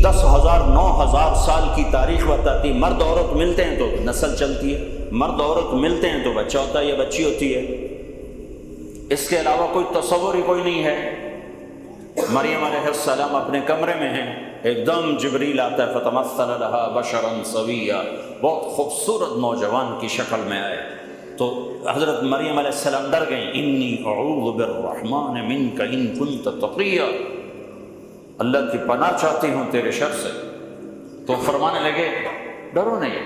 10,000 9,000 سال کی تاریخ بتاتی، مرد عورت ملتے ہیں تو نسل چلتی ہے، مرد عورت ملتے ہیں تو بچہ ہوتا ہے یا بچی ہوتی ہے، اس کے علاوہ کوئی تصور ہی کوئی نہیں ہے۔ مریم علیہ السلام اپنے کمرے میں ہیں، ایک دم جبریل آتا ہے، فتمثل لها بشرا سویا، بہت خوبصورت نوجوان کی شکل میں آئے تو حضرت مریم علیہ السلام ڈر گئیں، انی اعوذ بالرحمن منک ان کنت تقیا، اللہ کی پناہ چاہتی ہوں تیرے شر سے۔ تو فرمانے لگے ڈرو نہیں۔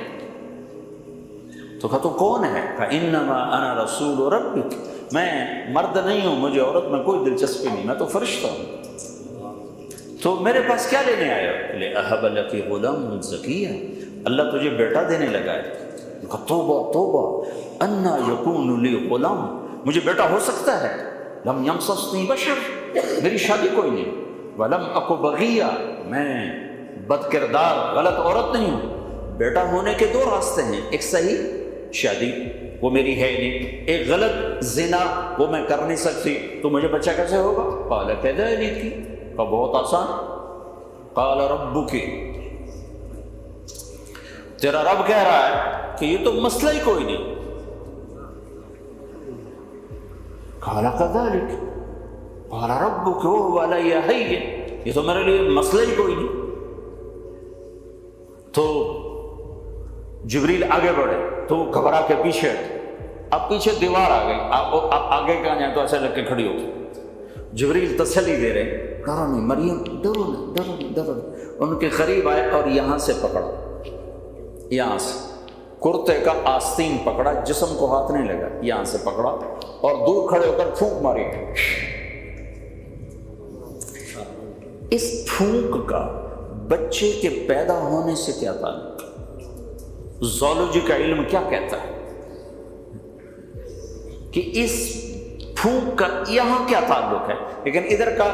تو کہا تو کون ہے؟ کہا انما انا رسول ربک، میں مرد نہیں ہوں، مجھے عورت میں کوئی دلچسپی نہیں، میں تو فرشتہ ہوں، تو میرے پاس کیا لینے آیا؟ لأہب لک غلام زکیہ، اللہ تجھے بیٹا دینے لگا ہے۔ کہا توبہ توبہ، انا یکون لی غلام، مجھے بیٹا ہو سکتا ہے؟ لم یمسسنی بشر، میری شادی کوئی نہیں، ولم اک بغیہ، میں بد کردار غلط عورت نہیں ہوں۔ بیٹا ہونے کے دو راستے ہیں، ایک صحیح شادی وہ میری ہے نہیں، ایک غلط زنا وہ میں کر نہیں سکتی، تو مجھے بچہ کیسے ہوگا؟ قال کذلک، کا بہت آسان، قال ربک، تیرا رب کہہ رہا ہے کہ یہ تو مسئلہ ہی کوئی نہیں۔ قال کذلک قال ربک وهو علی ہین، یہ تو میرے لیے مسئلہ ہی کوئی نہیں۔ تو جبریل آگے بڑھے تو وہ گھبرا کے پیچھے، اب پیچھے دیوار آ گئی، اب آگے کہاں جائیں تو ایسے لگ کے کھڑی ہو گئی۔ جبریل تسلی دے رہے، ڈرو نہیں مریم، ڈرو نہیں ڈرو نہیں ڈرو نہیں۔ ان کے قریب آئے اور یہاں سے پکڑا، یہاں سے کرتے کا آستین پکڑا، جسم کو ہاتھ نہیں لگا، یہاں سے پکڑا اور دور کھڑے ہو کر پھونک ماری۔ اس پھونک کا بچے کے پیدا ہونے سے کیا تعلق؟ زولوجی کا علم کیا کہتا ہے کہ اس پھونک کا یہاں کیا تعلق ہے؟ لیکن ادھر کا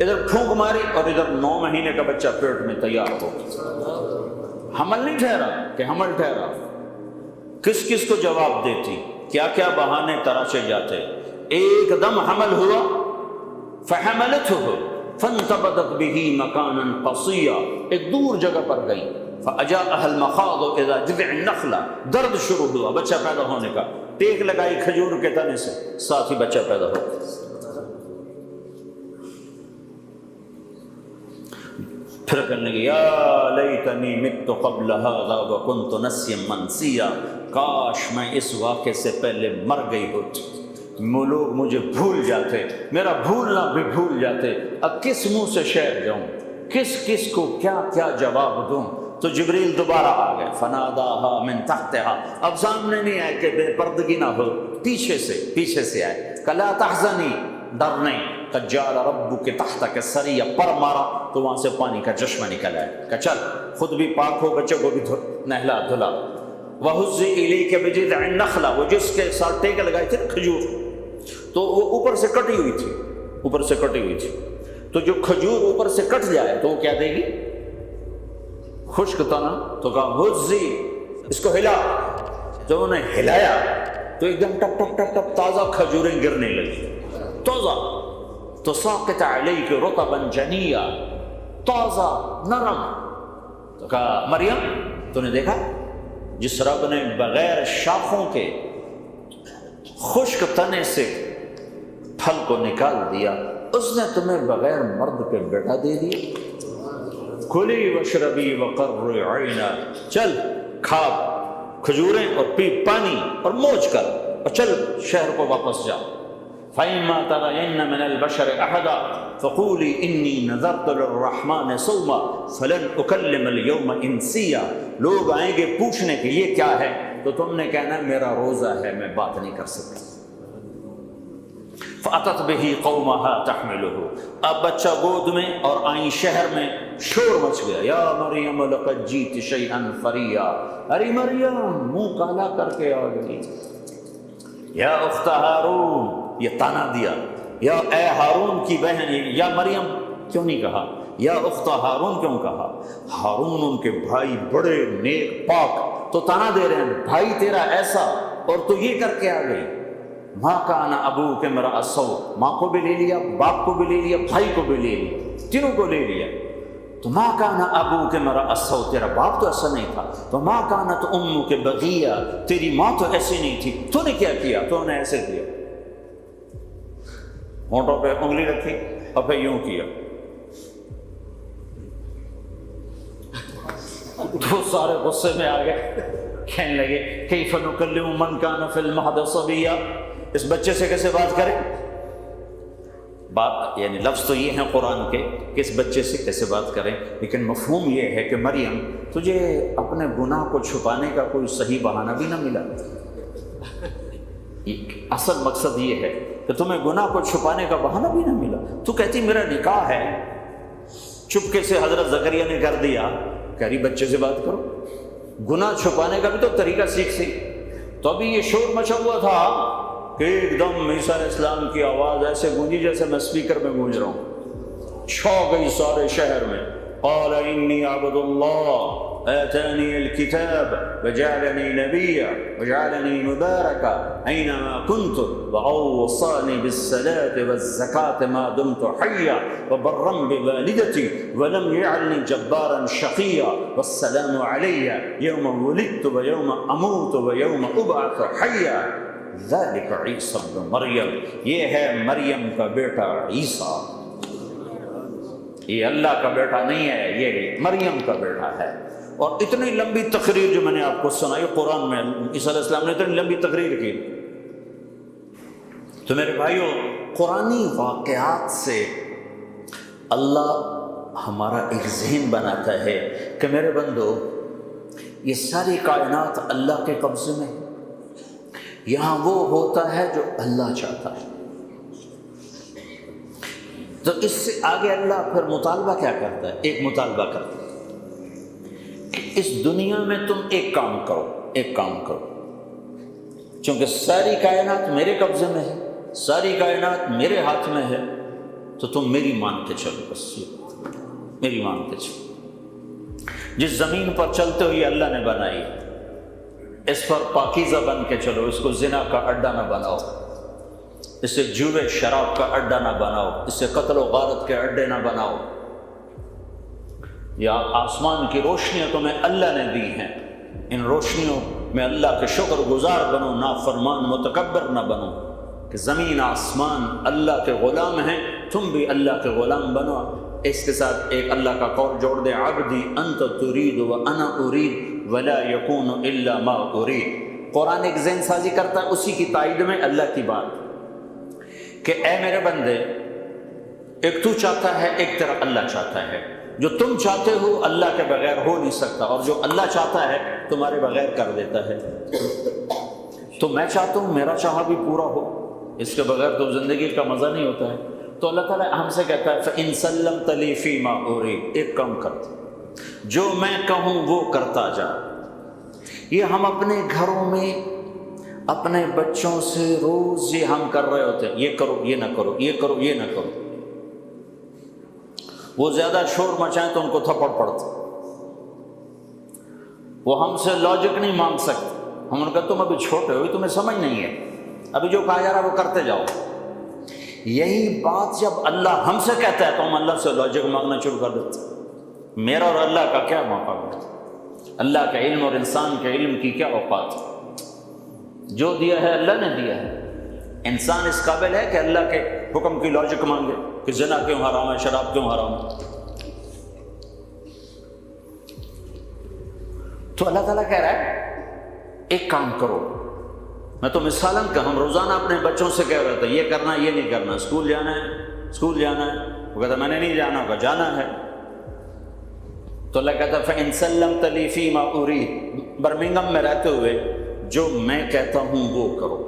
ادھر پھونک ماری اور ادھر 9 مہینے کا بچہ پیٹ میں تیار ہو، حمل نہیں ٹھہرا کہ حمل ٹھہرا۔ کس کس کو جواب دیتی، کیا کیا بہانے تراشے جاتے، ایک دم حمل ہوا، فحملته فانتبذت به مکانا قصیا، ایک دور جگہ پر گئی، فاجاءها المخاض اذا جذع النخلہ، درد شروع ہوا بچہ پیدا ہونے کا، ٹیک لگائی کھجور کے تنے سے، ساتھ ہی بچہ پیدا ہو۔ پھر کہنے لگی یا لیتنی مت قبل هذا وکنت نسیا منسیا، کاش میں اس واقعے سے پہلے مر گئی ہوتی، لوگ مجھے بھول جاتے، میرا بھولنا بھی بھول جاتے، اب کس منہ سے شعر جاؤں، کس کس کو کیا کیا جواب دوں۔ تو جبریل دوبارہ آ گئے، فناداها من تحتها، اب سامنے نہیں آئے کہ بے پردگی نہ ہو، پیچھے سے آئے، کہ لا تحزنی، ڈر نہیں، قد جعل ربک تحتک سریا، پر مارا تو وہاں سے پانی کا چشمہ نکل آئے، کہ چل خود بھی پاک ہو، بچوں کو بھی نہلا دھلا۔ وَهُزِّ إِلَيْكَ بِجِذْعِ النَّخْلَةِ، وہ جس کے ساتھ ٹیک لگائی تھی نا کھجور، تو وہ اوپر سے کٹی ہوئی تھی، اوپر سے کٹی ہوئی تھی، تو جو کھجور اوپر سے کٹ جائے تو وہ کیا دے گی؟ خشک تنا، تو کہا ہزی، اس کو ہلا، جب انہیں ہلایا تو ایک دم ٹپ ٹپ ٹپ ٹپ تازہ کھجوریں گرنے لگی، تازہ، تو ساقط علیک رطبا جنیا، تازہ نرم۔ تو کہا مریم تو نے دیکھا جس رب نے بغیر شاخوں کے خشک تنے سے پھل کو نکال دیا، اس نے تمہیں بغیر مرد کے بیٹا دے دیا۔ کلی واشربی وقرری عینا، چل کھا کھجوریں اور پی پانی اور موج کر اور چل شہر کو واپس جا۔ فَإِمَّا تَرَيَنَّ مِنَ الْبَشَرِ أَحَدًا فَقُولِي إِنِّي نَذَرْتُ لِلرَّحْمَنِ صَوْمًا فَلَنْ أُكَلِّمَ الْيَوْمَ إِنسِيًّا، لوگ آئیں گے پوچھنے کہ یہ کیا ہے تو تم نے کہنا میرا روزہ ہے، میں بات نہیں کر سکتا۔ فَأَتَتْ بِهِ قَوْمَهَا تَحْمِلُهُ، اب بچہ گود میں اور آئیں شہر میں، شور مچ گیا، یا مریم لقد جیت شیئا فریا، ارے مریم منہ کالا کر کے آ گئی، یا اخت ہارون، یہ تانا دیا، یا اے ہارون کی بہن، یا مریم کیوں نہیں کہا، یا اخت ہارون کیوں کہا؟ ہارون ان کے بھائی بڑے نیک پاک، تو تانا دے رہے ہیں بھائی تیرا ایسا اور تو یہ کر کے آ گئی۔ ماں کان ابوک امرأ سوء، ماں کو بھی لے لیا، باپ کو بھی لے لیا، بھائی کو بھی لے لیا، تینوں کو لے لیا۔ تو ماں کانا ابو کے مرا اسو، تیرا باپ تو ایسا نہیں تھا، تو ماں کانا تو امو کے بغیہ، تیری ماں تو ایسی نہیں تھی، تو نے کیا کیا؟ تو نے ایسے کیا، ہونٹوں پہ انگلی رکھی اور پھر یوں کیا، تو سارے غصے میں آ گئے، کہنے لگے کیف نکلم من کان فی المہد صبیا، اس بچے سے کیسے بات کریں؟ بات یعنی لفظ تو یہ ہیں قرآن کے کہ اس بچے سے کیسے بات کریں، لیکن مفہوم یہ ہے کہ مریم تجھے اپنے گناہ کو چھپانے کا کوئی صحیح بہانہ بھی نہ ملا، اصل مقصد یہ ہے کہ تمہیں گناہ کو چھپانے کا بہانہ بھی نہ ملا، تو کہتی میرا نکاح ہے، چپکے سے حضرت زکریا نے کر دیا، کہہ رہی بچے سے بات کرو، گناہ چھپانے کا بھی تو طریقہ سیکھ سی۔ تو ابھی یہ شور مچا ہوا تھا کہ ایک دم عیسیٰ علیہ السلام کی آواز ایسے گونجی جیسے میں اسپیکر میں گونج رہا ہوں، چھا گئی سارے شہر میں، قال انی عبد اللہ آتانی الکتاب وجعلنی نبیا وجعلنی مبارکا اینما کنت واوصانی بالصلاة والزکاة ما دمت حیا وبرا بوالدتی ولم یجعلنی جبارا شقیا والسلام علی یوم ولدت ویوم اموت ویوم ابعث حیا ذلک عیسیٰ ابن مریم، یہ ہے مریم کا بیٹا عیسیٰ، یہ اللہ کا بیٹا نہیں ہے، یہ مریم کا بیٹا ہے۔ اور اتنی لمبی تقریر جو میں نے آپ کو سنائی قرآن میں، عیسیٰ علیہ السلام نے اتنی لمبی تقریر کی۔ تو میرے بھائیوں، قرآنی واقعات سے اللہ ہمارا ایک ذہن بناتا ہے کہ میرے بندو یہ ساری کائنات اللہ کے قبضے میں ہے، یہاں وہ ہوتا ہے جو اللہ چاہتا ہے۔ تو اس سے آگے اللہ پھر مطالبہ کیا کرتا ہے؟ ایک مطالبہ کرتا ہے کہ اس دنیا میں تم ایک کام کرو، ایک کام کرو، چونکہ ساری کائنات میرے قبضے میں ہے، ساری کائنات میرے ہاتھ میں ہے، تو تم میری مانتے چلو، بس میری مانتے چلو۔ جس زمین پر چلتے ہو یہ اللہ نے بنائی، اس پر پاکیزہ بن کے چلو، اس کو زنا کا اڈا نہ بناؤ، اسے جوے شراب کا اڈا نہ بناؤ، اسے قتل و غارت کے اڈے نہ بناؤ۔ یا آسمان کی روشنیاں تمہیں اللہ نے دی ہیں، ان روشنیوں میں اللہ کے شکر گزار بنو، نافرمان متکبر نہ بنو، کہ زمین آسمان اللہ کے غلام ہیں، تم بھی اللہ کے غلام بنو۔ اس کے ساتھ ایک اللہ کا قول جوڑ دیں، عبدی انت ترید و انا ارید ولا یکون الا ما ارید۔ قرآن ایک ذہن سازی کرتا ہے اسی کی تائید میں اللہ کی بات کہ اے میرے بندے، ایک تو چاہتا ہے، ایک طرف اللہ چاہتا ہے، جو تم چاہتے ہو اللہ کے بغیر ہو نہیں سکتا، اور جو اللہ چاہتا ہے تمہارے بغیر کر دیتا ہے۔ تو میں چاہتا ہوں میرا چاہا بھی پورا ہو، اس کے بغیر تو زندگی کا مزہ نہیں ہوتا ہے۔ تو اللہ تعالیٰ ہم سے کہتا ہے فَإِن سَلَّمْتَ لِي فِي مَا أُرِيدُ، ایک کام کرتا، جو میں کہوں وہ کرتا جا۔ یہ ہم اپنے گھروں میں اپنے بچوں سے روز یہ ہم کر رہے ہوتے ہیں، یہ کرو یہ نہ کرو، یہ کرو یہ نہ کرو۔ وہ زیادہ شور مچائیں تو ان کو تھپڑ پڑتا، وہ ہم سے لاجک نہیں مانگ سکتے، ہم ان کا تم ابھی چھوٹے ہو، تمہیں سمجھ نہیں ہے، ابھی جو کہا جا رہا ہے وہ کرتے جاؤ۔ یہی بات جب اللہ ہم سے کہتا ہے تو ہم اللہ سے لاجک مانگنا شروع کر دیتے ہیں۔ میرا اور اللہ کا کیا مقابلہ، اللہ کا علم اور انسان کے علم کی کیا اوقات، جو دیا ہے اللہ نے دیا ہے۔ انسان اس قابل ہے کہ اللہ کے حکم کی لاجک مانگے کہ زنا کیوں حرام ہے، شراب کیوں حرام ہے؟ تو اللہ تعالیٰ کہہ رہا ہے ایک کام کرو، میں تو مثالاً کہ ہم روزانہ اپنے بچوں سے کہہ رہے تھے یہ کرنا یہ نہیں کرنا، اسکول جانا ہے اسکول جانا ہے، وہ کہتا میں نے نہیں جانا ہوگا، جانا ہے۔ تو اللہ کہتا ہے فَإِن سَلَّمْتَ لِي فِي مَا أُرِيدُ، برمنگھم میں رہتے ہوئے جو میں کہتا ہوں وہ کرو،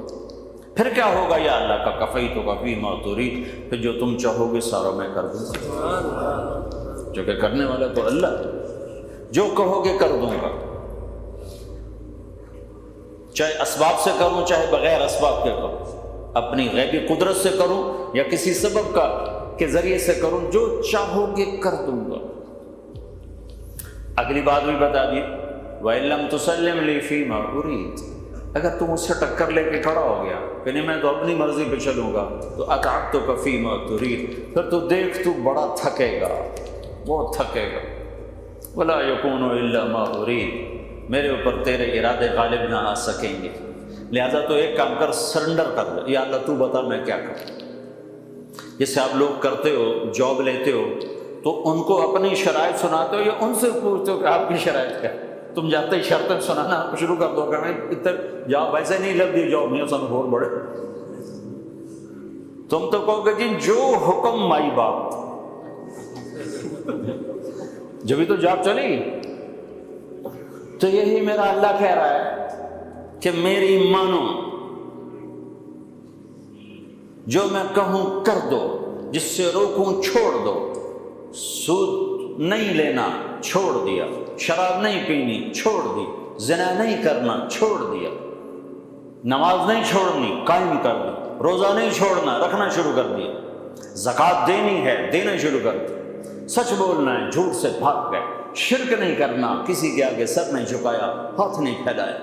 پھر کیا ہوگا یا اللہ کا کفیتک فی ما ترید، پھر جو تم چاہو گے سارا میں کر دوں گا، جو کہ کرنے والا تو اللہ ہے، جو کہو گے کر دوں گا، چاہے اسباب سے کروں چاہے بغیر اسباب کے کروں، اپنی غیبی قدرت سے کروں یا کسی سبب کا کے ذریعے سے کروں، جو چاہو گے کر دوں گا۔ اگلی بات بھی بتا دی، وَإِن لَّمْ تُسَلِّمْ لِي فِي مَا أُرِيدُ، اگر تم اس سے ٹکر لے کے کھڑا ہو گیا کہ نہیں میں تو اپنی مرضی پہ چلوں گا، تو أَتْعَبْتُكَ فِي مَا تُرِيدُ، پھر تو دیکھ تو بڑا تھکے گا، بہت تھکے گا. ولا یکون الا ما ارید، میرے اوپر تیرے ارادے غالب نہ آ سکیں گے. لہذا تو ایک کام کر، سرنڈر کر دے، یا اللہ تو بتا میں کیا کروں. جیسے آپ لوگ کرتے ہو، جاب لیتے ہو تو ان کو اپنی شرائط سناتے ہو یا ان سے پوچھتے ہو کہ آپ کی شرائط کیا؟ تم جاتے ہی شرطیں سنانا شروع کر دو کہ اتنے جاب ویسے نہیں لگ دی، جاب نہیں سن بہت بڑے. تم تو کہو گے جی جو حکم مائی باپ، جبھی تو جاب چلے گی. تو یہی میرا اللہ کہہ رہا ہے کہ میری مانو، جو میں کہوں کر دو، جس سے روکوں چھوڑ دو. سود نہیں لینا چھوڑ دیا، شراب نہیں پینی چھوڑ دی، زنا نہیں کرنا چھوڑ دیا، نماز نہیں چھوڑنی قائم کر دی، روزہ نہیں چھوڑنا رکھنا شروع کر دیا، زکوٰۃ دینی ہے دینا شروع کر دی، سچ بولنا ہے جھوٹ سے بھاگ گئے، شرک نہیں کرنا، کسی کے آگے سر نہیں جھکایا، ہاتھ نہیں پھیلایا.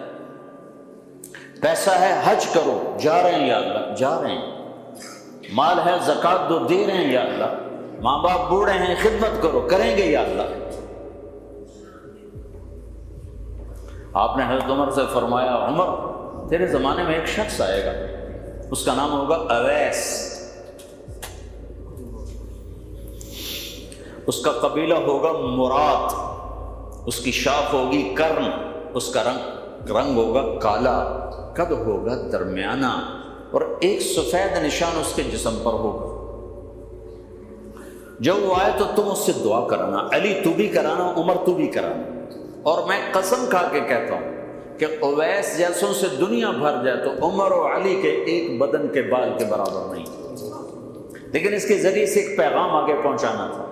پیسہ ہے حج کرو، جا رہے ہیں یا اللہ جا رہے ہیں. مال ہے زکوٰۃ دو، دے رہے ہیں یا اللہ. ماں باپ بوڑھے ہیں خدمت کرو، کریں گے یا اللہ. آپ نے حضرت عمر سے فرمایا عمر تیرے زمانے میں ایک شخص آئے گا، اس کا نام ہوگا اویس، اس کا قبیلہ ہوگا مراد، اس کی شاخ ہوگی کرن، اس کا رنگ ہوگا کالا، قد ہوگا درمیانہ، اور ایک سفید نشان اس کے جسم پر ہوگا. جب وہ آئے تو تم اس سے دعا کرانا، علی تو بھی کرانا، عمر تو بھی کرانا. اور میں قسم کھا کے کہتا ہوں کہ اویس جیسوں سے دنیا بھر جائے تو عمر و علی کے ایک بدن کے بال کے برابر نہیں. لیکن اس کے ذریعے سے ایک پیغام آگے پہنچانا تھا.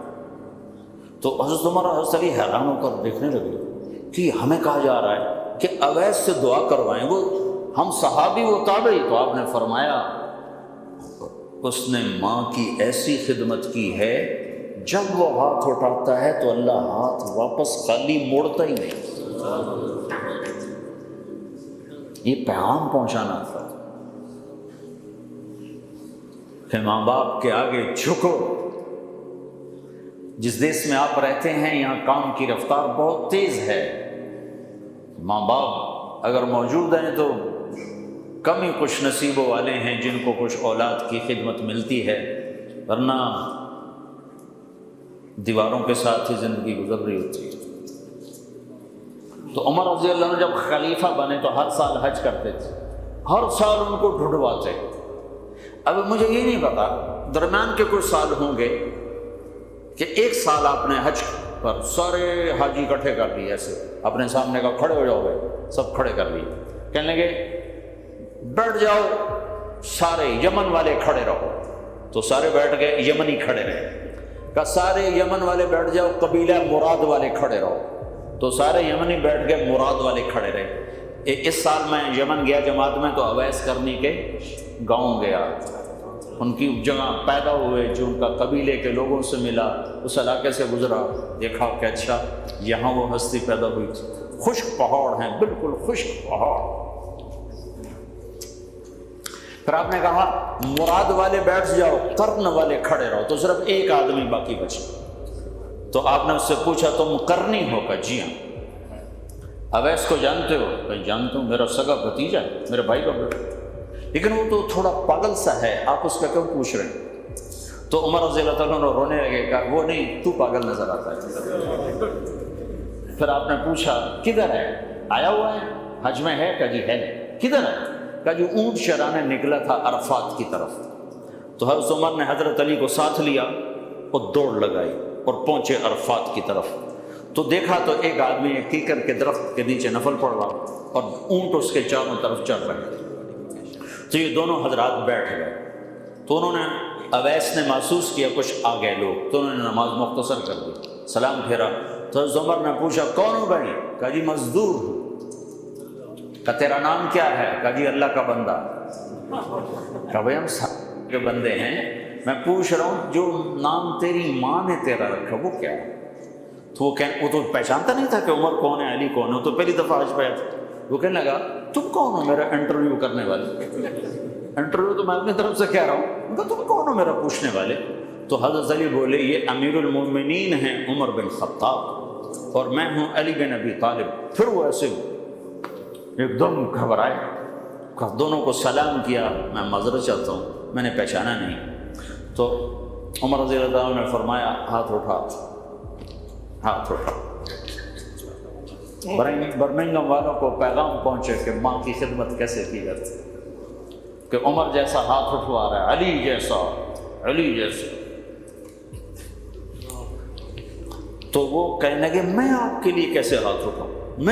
تو حضرت عمر اور حضرت علی حیران ہو کر دیکھنے لگے کہ ہمیں کہا جا رہا ہے کہ اویس سے دعا کروائیں، وہ ہم صحابی وہ تابعی. تو آپ نے فرمایا اس نے ماں کی ایسی خدمت کی ہے، جب وہ ہاتھ اٹھاتا ہے تو اللہ ہاتھ واپس خالی موڑتا ہی نہیں. یہ پیغام پہنچانا تھا کہ ماں باپ کے آگے جھکو. جس دیش میں آپ رہتے ہیں یہاں کام کی رفتار بہت تیز ہے. ماں باپ اگر موجود ہیں تو کم ہی کچھ نصیبوں والے ہیں جن کو کچھ اولاد کی خدمت ملتی ہے، ورنہ دیواروں کے ساتھ ہی زندگی گزر رہی ہوتی ہے. تو عمر رضی اللہ عنہ جب خلیفہ بنے تو ہر سال حج کرتے تھے، ہر سال ان کو ڈھونڈواتے. اب مجھے یہ نہیں پتا درمیان کے کچھ سال ہوں گے کہ ایک سال آپ نے حج پر سارے حاجی اکٹھے کر لیے، ایسے اپنے سامنے کا کھڑے ہو جاؤ گے، سب کھڑے کر لیے. کہنے لگے بیٹھ جاؤ، سارے یمن والے کھڑے رہو. تو سارے بیٹھ گئے، یمنی کھڑے رہے. کہ سارے یمن والے بیٹھ جاؤ، قبیلہ مراد والے کھڑے رہو. تو سارے یمنی بیٹھ گئے، مراد والے کھڑے رہے. اس سال میں یمن گیا جماعت میں تو اویس کرنی کے گاؤں گیا، ان کی جگہ پیدا ہوئے، جو ان کا قبیلے کے لوگوں سے ملا، اس علاقے سے گزرا، دیکھا کہ اچھا یہاں وہ ہستی پیدا ہوئی تھی. خشک پہاڑ ہیں، بالکل خشک پہاڑ. پھر آپ نے کہا مراد والے بیٹھ جاؤ، قرن والے کھڑے رہو. تو صرف ایک آدمی باقی بچا. تو آپ نے اس سے پوچھا تم قرنی ہو؟ کہ جی ہاں. اویس کو جانتے ہو؟ کہ جانتا ہوں، میرا سگا بھتیجا ہے، میرے بھائی کا بیٹا. لیکن وہ تو تھوڑا پاگل سا ہے، آپ اس کا کیوں پوچھ رہے ہیں؟ تو عمر رضی اللہ تعالیٰ نے رونے لگے. کہا وہ نہیں، تو پاگل نظر آتا ہے. پھر آپ نے پوچھا کدھر ہے؟ آیا ہوا ہے حج میں ہے؟ کہ جی ہے. کدھر ہے؟ کہ جو اونٹ چرانے نکلا تھا عرفات کی طرف. تو حضرت عمر نے حضرت علی کو ساتھ لیا اور دوڑ لگائی اور پہنچے عرفات کی طرف. تو دیکھا تو ایک آدمی ایک کیکر کے درخت کے نیچے نفل پڑ رہا اور اونٹ اس کے چاروں طرف چڑھ رہے تھے. تو یہ دونوں حضرات بیٹھ گئے. تو انہوں نے، اویس نے محسوس کیا کچھ آ گئے لوگ، تو انہوں نے نماز مختصر کر دی، سلام پھیرا. تو حضرت عمر نے پوچھا کون ہو بھائی؟ کہا جی مزدور ہوں. کہ تیرا نام کیا ہے؟ کہا جی اللہ کا بندہ. کہا بھائی ہم سب کے بندے ہیں، میں پوچھ رہا ہوں جو نام تیری ماں نے تیرا رکھا وہ کیا ہے؟ تو وہ تو پہچانتا نہیں تھا کہ عمر کون ہے، علی کون ہے. وہ تو پہلی دفعہ حج پہ آیا تھا. وہ کہنے لگا تم کون ہو میرا انٹرویو کرنے والے؟ انٹرویو تو میں اپنی طرف سے کہہ رہا ہوں. کہا تم کون ہو میرا پوچھنے والے؟ تو حضرت علی بولے یہ امیر المومنین ہیں عمر بن خطاب اور میں ہوں علی بن ابی طالب۔ پھر وہ ایسے ایک دم گھبرائے، دونوں کو سلام کیا، میں معذرت چاہتا ہوں میں نے پہچانا نہیں۔ تو عمر رضی اللہ عنہ نے فرمایا ہاتھ اٹھا، ہاتھ اٹھا۔ برمنگھم والوں کو پیغام پہنچے کہ ماں کی خدمت کیسے کی جاتی، کہ عمر جیسا ہاتھ اٹھوا رہا ہے، علی جیسا، علی جیسا۔ تو وہ کہنے لگے میں آپ کے لیے کیسے ہاتھ اٹھاؤں،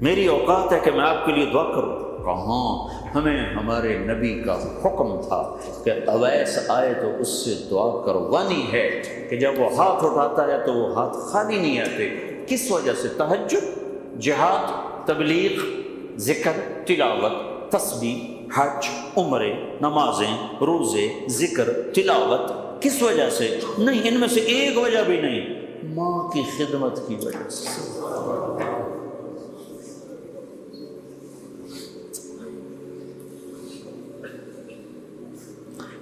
میری اوقات ہے کہ میں آپ کے لیے دعا کروں؟ کہاں، ہمیں ہمارے نبی کا حکم تھا کہ اویس آئے تو اس سے دعا کروانی ہے، کہ جب وہ ہاتھ اٹھاتا ہے تو وہ ہاتھ خالی نہیں آتے۔ کس وجہ سے؟ تہجد، جہاد، تبلیغ، ذکر، تلاوت، تسبیح، حج، عمرے، نمازیں، روزے، ذکر، تلاوت۔ کس وجہ سے؟ نہیں، ان میں سے ایک وجہ بھی نہیں، ماں کی خدمت کی وجہ سے۔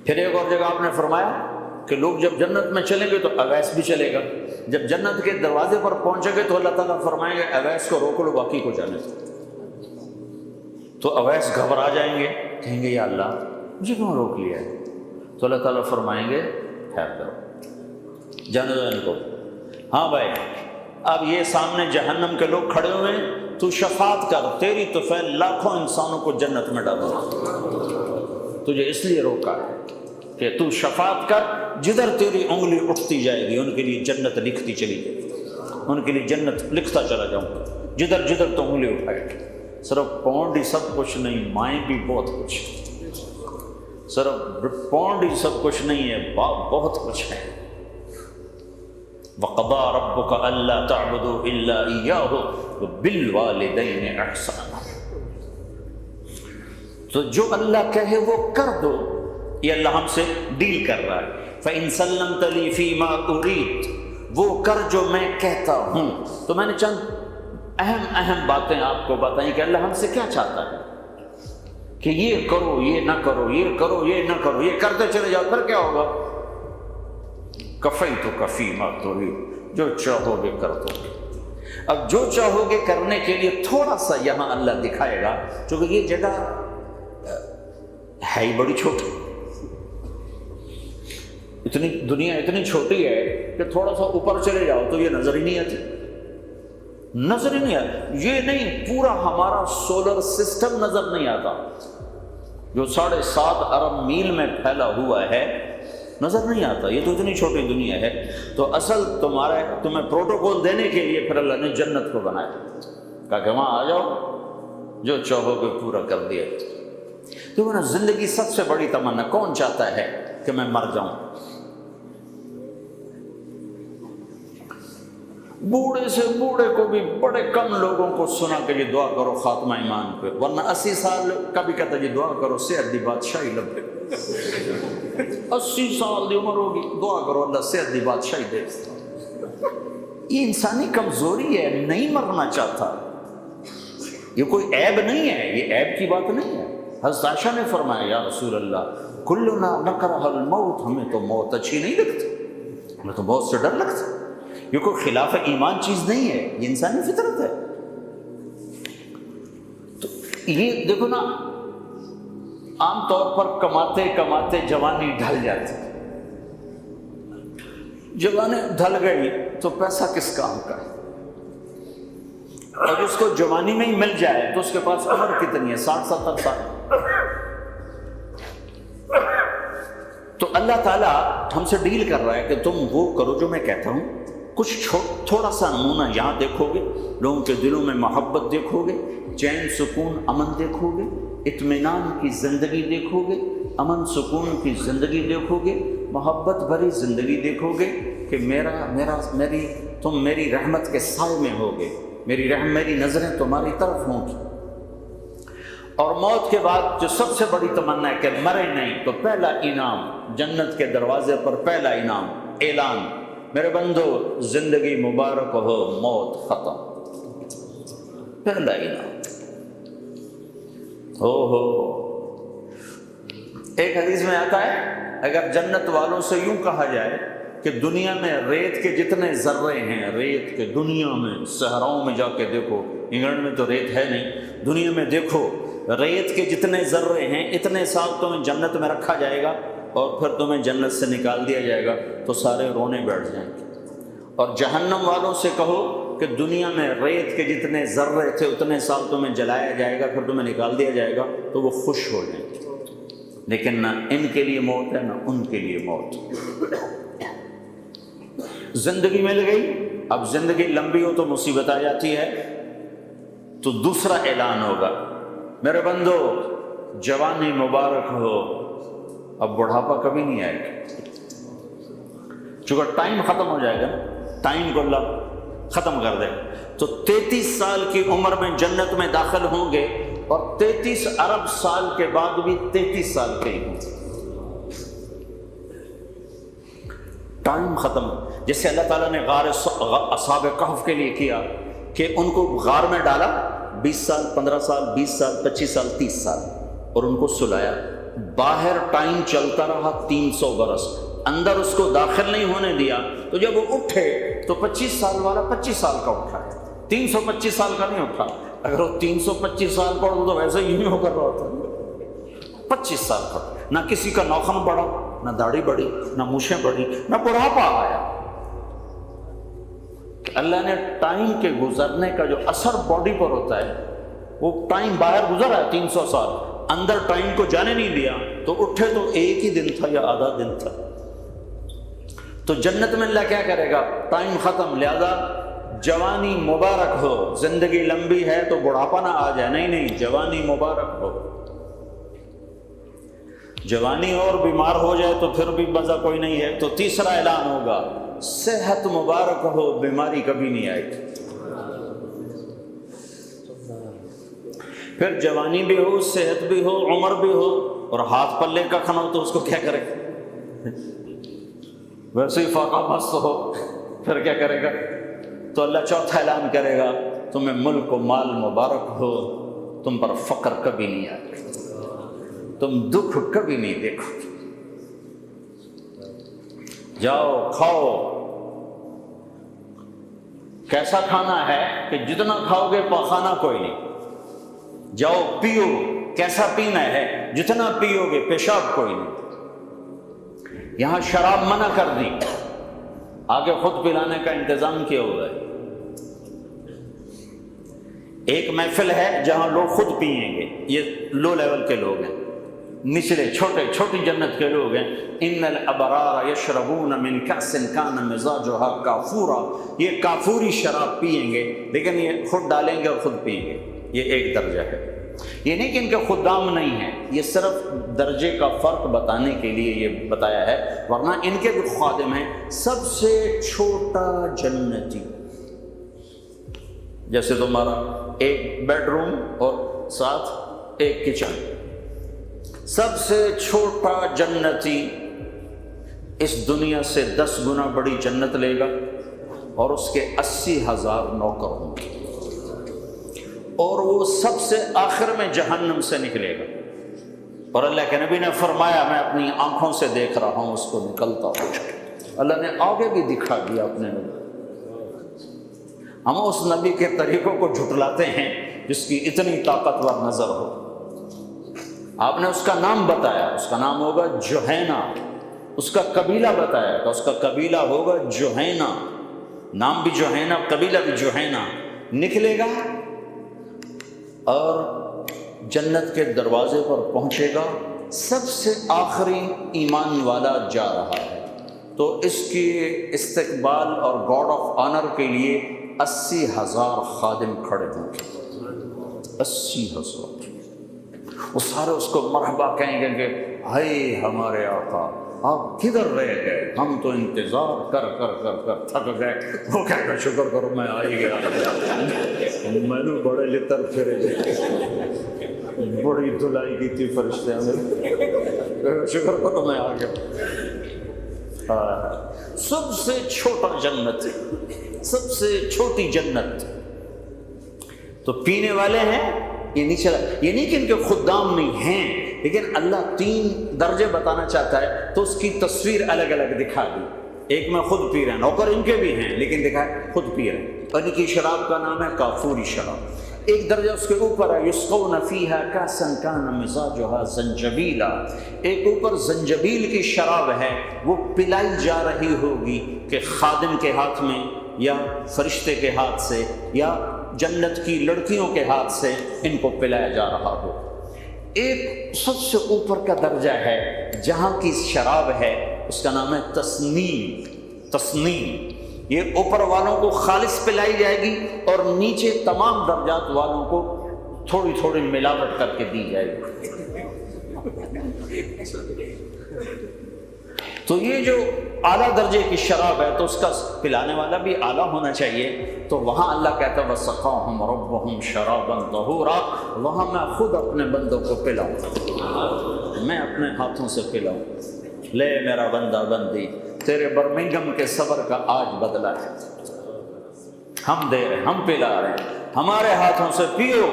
پھر ایک اور جگہ آپ نے فرمایا کہ لوگ جب جنت میں چلیں گے تو اویس بھی چلے گا، جب جنت کے دروازے پر پہنچیں گے تو اللہ تعالیٰ فرمائیں گے اویس کو روک لو، باقی کو جانے دو۔ تو اویس گھبرا جائیں گے، کہیں گے یا اللہ مجھے کیوں روک لیا ہے؟ تو اللہ تعالیٰ فرمائیں گے خیر کرو، جانے دو ان کو۔ ہاں بھائی، اب یہ سامنے جہنم کے لوگ کھڑے ہوئے ہیں، تو شفاعت کر، تیری طفیل لاکھوں انسانوں کو جنت میں ڈالو، تجھے اس لیے روکا ہے کہ تو شفاعت کر، جدھر تیری انگلی اٹھتی جائے گی ان کے لیے جنت لکھتی چلی جائے گی، ان کے لیے جنت لکھتا چلا جاؤں گا، جدھر جدھر تو انگلی اٹھائے گی۔ صرف پونڈ ہی سب کچھ نہیں، مائیں بھی بہت کچھ، صرف پونڈ ہی سب کچھ نہیں ہے، باپ بہت کچھ ہے۔ وَقَضَىٰ رَبُّكَ أَلَّا تَعْبُدُوا إِلَّا إِيَّاهُ وَبِالْوَالِدَيْنِ إِحْسَانًا۔ تو جو اللہ کہے وہ کر دو، یہ اللہ ہم سے ڈیل کر رہا ہے۔ فَإِن سَلَّمْتَ لِي فِي مَا أُرِيدُ، وہ کر جو میں کہتا ہوں۔ تو میں نے چند اہم باتیں آپ کو بتائیں کہ اللہ ہم سے کیا چاہتا ہے، کہ یہ کرو، یہ نہ کرو، یہ کرو، یہ نہ کرو، یہ کرتے چلے جاؤ، پھر کیا ہوگا؟ کفیتک فی ما ترید، جو چاہو گے کر دو گے۔ اب جو چاہو گے کرنے کے لیے تھوڑا سا یہاں اللہ دکھائے گا، چونکہ یہ جگہ ہے ہی بڑی چھوٹی، اتنی دنیا اتنی چھوٹی ہے کہ تھوڑا سا اوپر چلے جاؤ تو یہ نظر ہی نہیں آتی، نظر ہی نہیں آتی۔ یہ نہیں، پورا ہمارا سولر سسٹم نظر نہیں آتا، جو 7.5 ارب میل میں پھیلا ہوا ہے، نظر نہیں آتا۔ یہ تو اتنی چھوٹی دنیا ہے۔ تو اصل تمہیں پروٹوکول دینے کے لیے پھر اللہ نے جنت کو بنایا، کہا کہ وہاں آ جاؤ، جو چاہو گے پورا کر دیا۔ تو نا زندگی سب سے بڑی تمنا، کون چاہتا ہے کہ میں مر جاؤں؟ بوڑھے سے بوڑھے کو بھی بڑے کم لوگوں کو سنا کہ یہ دعا کرو خاتمہ ایمان پہ، ورنہ 80 سال کا بھی کہتا ہے یہ دعا کرو صحت دی بادشاہی لبے۔ 80 سال دی عمر ہوگی، دعا کرو اللہ صحت دی بادشاہی دے۔ یہ انسانی کمزوری ہے، نہیں مرنا چاہتا، یہ کوئی عیب نہیں ہے، یہ عیب کی بات نہیں ہے۔ حضرت عائشہ نے فرمایا یا رسول اللہ کلنا نکرہ الموت، ہمیں تو موت اچھی نہیں لگتی، ہمیں تو موت سے ڈر لگتا۔ یہ کوئی خلاف ایمان چیز نہیں ہے، یہ انسانی فطرت ہے۔ تو یہ دیکھو نا، عام طور پر کماتے کماتے جوانی ڈھل جاتی، جوانی ڈھل گئی تو پیسہ کس کام کا ہے؟ اور جس کو جوانی میں ہی مل جائے تو اس کے پاس عمر کتنی ہے؟ 60-70 سال۔ تو اللہ تعالیٰ ہم سے ڈیل کر رہا ہے کہ تم وہ کرو جو میں کہتا ہوں۔ کچھ تھوڑا سا نمونہ یہاں دیکھو گے، لوگوں کے دلوں میں محبت دیکھو گے، چین سکون امن دیکھو گے، اطمینان کی زندگی دیکھو گے، امن سکون کی زندگی دیکھو گے، محبت بھری زندگی دیکھو گے کہ تم میری رحمت کے سائے میں ہوگے، میری نظریں تمہاری طرف ہوں گی۔ اور موت کے بعد جو سب سے بڑی تمنا ہے کہ مرے نہیں، تو پہلا انعام جنت کے دروازے پر، پہلا انعام اعلان، میرے بندو زندگی مبارک ہو، موت ختم، پہلا انعام۔ ہو ایک حدیث میں آتا ہے اگر جنت والوں سے یوں کہا جائے کہ دنیا میں ریت کے جتنے ذرے ہیں، ریت کے دنیا میں صحراؤں میں جا کے دیکھو، انگلینڈ میں تو ریت ہے نہیں، دنیا میں دیکھو ریت کے جتنے ذرے ہیں اتنے سال تمہیں جنت میں رکھا جائے گا اور پھر تمہیں جنت سے نکال دیا جائے گا تو سارے رونے بیٹھ جائیں گے۔ اور جہنم والوں سے کہو کہ دنیا میں ریت کے جتنے ذرے تھے اتنے سال تمہیں جلایا جائے گا پھر تمہیں نکال دیا جائے گا تو وہ خوش ہو جائیں گے۔ لیکن نہ ان کے لیے موت ہے نہ ان کے لیے موت۔ زندگی مل گئی، اب زندگی لمبی ہو تو مصیبت آ جاتی ہے، تو دوسرا اعلان ہوگا، میرے بندو جوانی مبارک ہو، اب بڑھاپا کبھی نہیں آئے گا، چونکہ ٹائم ختم ہو جائے گا، ٹائم کو اللہ ختم کر دے۔ تو 33 سال کی عمر میں جنت میں داخل ہوں گے اور 33 ارب سال کے بعد بھی 33 سال کے ہی ہوں گے، ٹائم ختم۔ جیسے اللہ تعالیٰ نے غار اصحاب کہف کے لیے کیا کہ ان کو غار میں ڈالا، 20 سال 15 سال 20 سال 25 سال 30 سال، اور ان کو سلایا، باہر ٹائم چلتا رہا 300 برس، اندر اس کو داخل نہیں ہونے دیا، تو جب وہ اٹھے تو 25 سال والا 25 سال کا اٹھا ہے، 325 سال کا نہیں اٹھا۔ اگر وہ 325 سال کا اٹھا تو ویسے ہی نہیں ہو کر رہا ہوتا، 25 سال کا، نہ کسی کا ناخن بڑھا، نہ داڑھی بڑھی، نہ مونچھیں بڑھی، نہ بڑھاپا آیا۔ اللہ نے ٹائم کے گزرنے کا جو اثر باڈی پر ہوتا ہے، وہ ٹائم باہر گزرا ہے 300 سال، اندر ٹائم کو جانے نہیں دیا، تو اٹھے تو ایک ہی دن تھا یا آدھا دن تھا۔ تو جنت میں اللہ کیا کرے گا؟ ٹائم ختم، لہذا جوانی مبارک ہو، زندگی لمبی ہے تو بڑھاپا نہ آ جائے، نہیں نہیں، جوانی مبارک ہو۔ جوانی ہو اور بیمار ہو جائے تو پھر بھی مزہ کوئی نہیں ہے، تو تیسرا اعلان ہوگا، صحت مبارک ہو، بیماری کبھی نہیں آئے گی۔ پھر جوانی بھی ہو، صحت بھی ہو، عمر بھی ہو، اور ہاتھ پلے کا کھانا ہو تو اس کو کیا کرے گا؟ ویسے ہی فاقہ مست ہو، پھر کیا کرے گا؟ تو اللہ چوتھا اعلان کرے گا، تمہیں ملک و مال مبارک ہو، تم پر فقر کبھی نہیں آئے گا، تم دکھ کبھی نہیں دیکھو، جاؤ کھاؤ۔ کیسا کھانا ہے کہ جتنا کھاؤ گے پاخانہ کوئی نہیں، جاؤ پیو، کیسا پینا ہے، جتنا پیو گے پیشاب کوئی نہیں۔ یہاں شراب منع کر دی، آگے خود پلانے کا انتظام کیا ہوا ہے۔ ایک محفل ہے جہاں لوگ خود پیئیں گے، یہ لو لیول کے لوگ ہیں، نچلے چھوٹی جنت کے لوگ ہیں۔ ان الابرار یشربون من کأس کان مزاجها کافورا، یہ کافوری شراب پیئیں گے، لیکن یہ خود ڈالیں گے اور خود پیئیں گے، یہ ایک درجہ ہے۔ یہ نہیں کہ ان کے خدام نہیں ہیں، یہ صرف درجے کا فرق بتانے کے لیے یہ بتایا ہے، ورنہ ان کے جو خادم ہیں سب سے چھوٹا جنتی، جیسے تمہارا ایک بیڈ روم اور ساتھ ایک کچن، سب سے چھوٹا جنتی اس دنیا سے 10 گنا بڑی جنت لے گا، اور اس کے 80,000 نوکر ہوں گے، اور وہ سب سے آخر میں جہنم سے نکلے گا، اور اللہ کے نبی نے فرمایا میں اپنی آنکھوں سے دیکھ رہا ہوں اس کو نکلتا ہو۔ اللہ نے آگے بھی دکھا دیا اپنے نبی۔ ہم اس نبی کے طریقوں کو جھٹلاتے ہیں جس کی اتنی طاقتور نظر ہو۔ آپ نے اس کا نام بتایا، اس کا نام ہوگا جوہینہ، اس کا قبیلہ بتایا کہ اس کا قبیلہ ہوگا جوہینہ، نام بھی جوہینہ، قبیلہ بھی جوہینہ، نکلے گا اور جنت کے دروازے پر پہنچے گا، سب سے آخری ایمان والا جا رہا ہے، تو اس کی استقبال اور گارڈ آف آنر کے لیے 80,000 خادم کھڑے ہوں گے، 80,000، وہ سارے اس کو مرحبا کہیں گے کہ ہائے ہمارے آقا آپ کدھر رہ گئے، ہم تو انتظار کر کر کر کر تھک گئے۔ وہ کہے گا شکر کرو میں آ ہی گیا، میں نے بڑے لطر پھرے، بڑی دھلائی کی تھی فرشتے میں، شکر کرو میں آ گیا۔ سب سے چھوٹا جنت، سب سے چھوٹی جنت، تو پینے والے ہیں، یہ نہیں چلا، یہ نہیں کہ ان کے خدام نہیں ہیں، لیکن اللہ 3 درجے بتانا چاہتا ہے تو اس کی تصویر الگ الگ دکھا دی. ایک میں خود پی رہے ہیں، نوکر ان کے بھی ہیں لیکن دکھائے خود پی رہے ہیں، اور ان کی شراب کا نام ہے کافوری شراب. ایک درجہ اس کے اوپر ہے یسقون فیہا کاسا کان مزاجھا زنجبیلا، ایک اوپر زنجبیل کی شراب ہے، وہ پلائی جا رہی ہوگی کہ خادم کے ہاتھ میں یا فرشتے کے ہاتھ سے یا جنت کی لڑکیوں کے ہاتھ سے ان کو پلایا جا رہا ہو. ایک سب سے اوپر کا درجہ ہے جہاں کی شراب ہے، اس کا نام ہے تسنیم. تسنیم یہ اوپر والوں کو خالص پلائی جائے گی اور نیچے تمام درجات والوں کو تھوڑی تھوڑی ملاوٹ کر کے دی جائے گی. تو یہ جو اعلیٰ درجے کی شراب ہے تو اس کا پلانے والا بھی اعلیٰ ہونا چاہیے. تو وہاں اللہ کہتا ہے وَسَقَاهُمْ رَبُّهُمْ شَرَابًا طَهُورًا، وہاں میں خود اپنے بندوں کو پلاؤں، میں اپنے ہاتھوں سے پلاؤں. لے میرا بندہ بندی، تیرے برمنگم کے صبر کا آج بدلہ ہے، ہم دے رہے ہیں، ہم پلا رہے ہیں، ہمارے ہاتھوں سے پیو.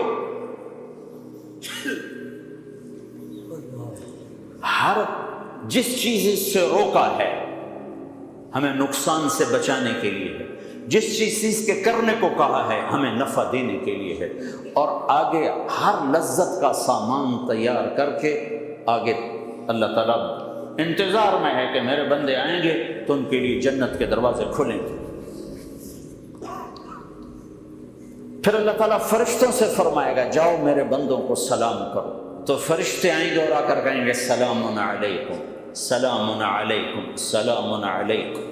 ہر جس چیز سے روکا ہے ہمیں نقصان سے بچانے کے لیے ہے، جس چیز کے کرنے کو کہا ہے ہمیں نفع دینے کے لیے ہے، اور آگے ہر لذت کا سامان تیار کر کے آگے اللہ تعالیٰ انتظار میں ہے کہ میرے بندے آئیں گے تو ان کے لیے جنت کے دروازے کھلیں گے. پھر اللہ تعالیٰ فرشتوں سے فرمائے گا جاؤ میرے بندوں کو سلام کرو. تو فرشتے آئیں گے اور آ کر کہیں گے سلام علیکم سلام علیکم سلام علیکم،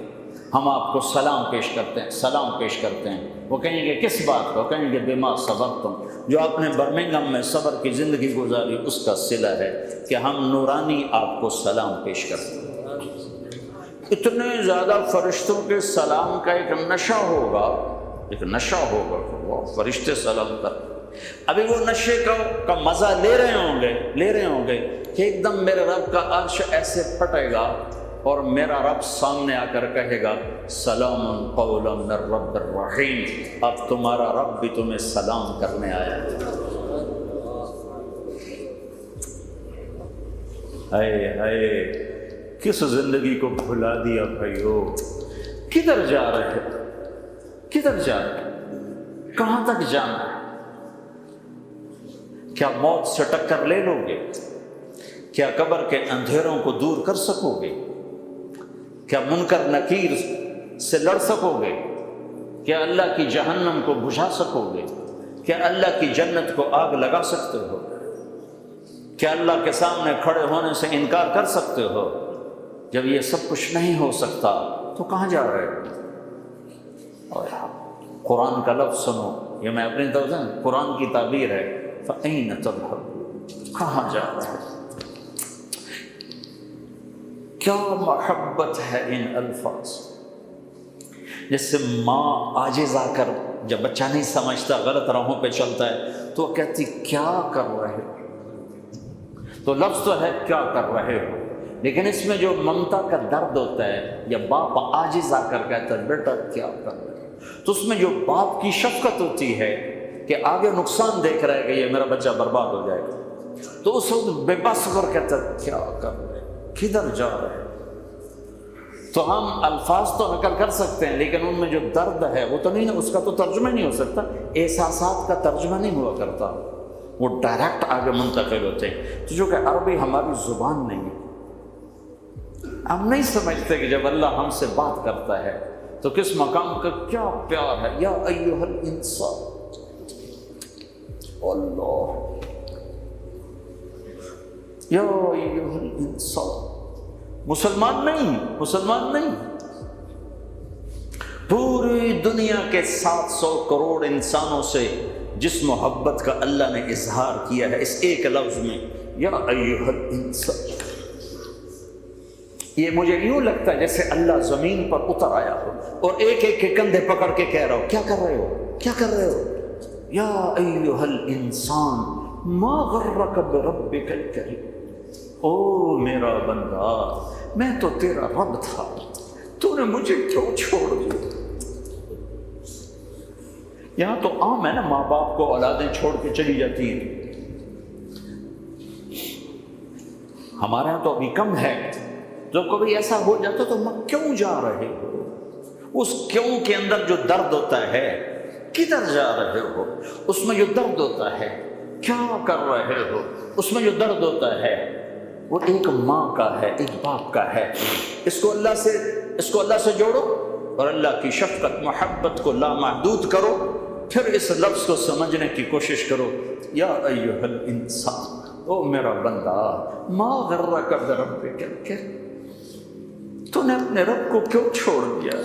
ہم آپ کو سلام پیش کرتے ہیں، سلام پیش کرتے ہیں. وہ کہیں گے کس بات کو؟ کہیں گے بما صبرتم، جو آپ نے برمنگم میں صبر کی زندگی گزاری اس کا صلہ ہے کہ ہم نورانی آپ کو سلام پیش کرتے ہیں. اتنے زیادہ فرشتوں کے سلام کا ایک نشہ ہوگا، ایک نشہ ہوگا کہ وہ فرشتے سلام کرتے. ابھی وہ نشے کا مزہ لے رہے ہوں گے کہ ایک دم میرے رب کا عرش ایسے پھٹے گا اور میرا رب سامنے آ کر کہے گا سلام قولا من رب الرحیم، اب تمہارا رب بھی تمہیں سلام کرنے آیا ہے. اے کس زندگی کو بھلا دیا بھائیو. کدھر جا رہے ہیں؟ کدھر جا رہے ہیں؟ کہاں تک جانا ہے؟ کیا موت سے ٹکر لے لو گے؟ کیا قبر کے اندھیروں کو دور کر سکو گے؟ کیا منکر نکیر سے لڑ سکو گے؟ کیا اللہ کی جہنم کو بجھا سکو گے؟ کیا اللہ کی جنت کو آگ لگا سکتے ہو؟ کیا اللہ کے سامنے کھڑے ہونے سے انکار کر سکتے ہو؟ جب یہ سب کچھ نہیں ہو سکتا تو کہاں جا رہے ہو؟ اور قرآن کا لفظ سنو، یہ میں اپنی طرف سے قرآن کی تعبیر ہے، فَأَيْنَ تَذْهَبُونَ، کہاں جا رہے ہو؟ کیا محبت ہے ان الفاظ. جس سے ماں عاجز آ کر جب بچہ نہیں سمجھتا غلط راہوں پہ چلتا ہے تو وہ کہتی کیا کر رہے ہو. تو لفظ تو ہے کیا کر رہے ہو، لیکن اس میں جو ممتا کا درد ہوتا ہے، یا باپ عاجز آ کر کہتا ہے بیٹا کیا کر رہے ہو، تو اس میں جو باپ کی شفقت ہوتی ہے کہ آگے نقصان دیکھ رہا ہے کہ یہ میرا بچہ برباد ہو جائے گا، تو اس وقت بے بس ہو کر کہتا ہے کیا کر رہے ہیں، کدھر جا رہے ہیں. تو ہم الفاظ تو نقل کر سکتے ہیں لیکن ان میں جو درد ہے وہ تو نہیں، اس کا تو ترجمہ نہیں ہو سکتا. احساسات کا ترجمہ نہیں ہوا کرتا، وہ ڈائریکٹ آگے منتقل ہوتے ہیں. تو جو کہ عربی ہماری زبان نہیں ہے، ہم نہیں سمجھتے کہ جب اللہ ہم سے بات کرتا ہے تو کس مقام کا کیا پیار ہے. یا ایھا الانسان، اللہ یا ایھا الانسان، مسلمان نہیں، پوری دنیا کے 700 کروڑ انسانوں سے جس محبت کا اللہ نے اظہار کیا ہے اس ایک لفظ میں، یا ایھا الانسان. یہ مجھے یوں لگتا ہے جیسے اللہ زمین پر اتر آیا ہو اور ایک ایک کے کندھے پکڑ کے کہہ رہا ہو کیا کر رہے ہو، یا ایھا الانسان ما غرک بربک الکریم. او میرا بندہ، میں تو تیرا رب تھا، تو نے مجھے کیوں چھوڑ دیا. یہاں تو عام ہے نا، ماں باپ کو اولادیں چھوڑ کے چلی جاتی ہیں. ہمارے یہاں تو ابھی کم ہے. جو کبھی ایسا ہو جاتا تو کیوں جا رہے ہو؟ اس کیوں کے اندر جو درد ہوتا ہے، کدھر جا رہے ہو؟ اس میں جو درد ہوتا ہے، کیا کر رہے ہو؟ اس میں جو درد ہوتا ہے وہ ایک ماں کا ہے، ایک باپ کا ہے. اس کو اللہ سے جوڑو اور اللہ کی شفقت محبت کو لامحدود کرو. پھر اس لفظ کو سمجھنے کی کوشش کرو. یا ایھا الانسان، او میرا بندہ، ما غرک بربک الکریم، تو نے اپنے رب کو کیوں چھوڑ دیا؟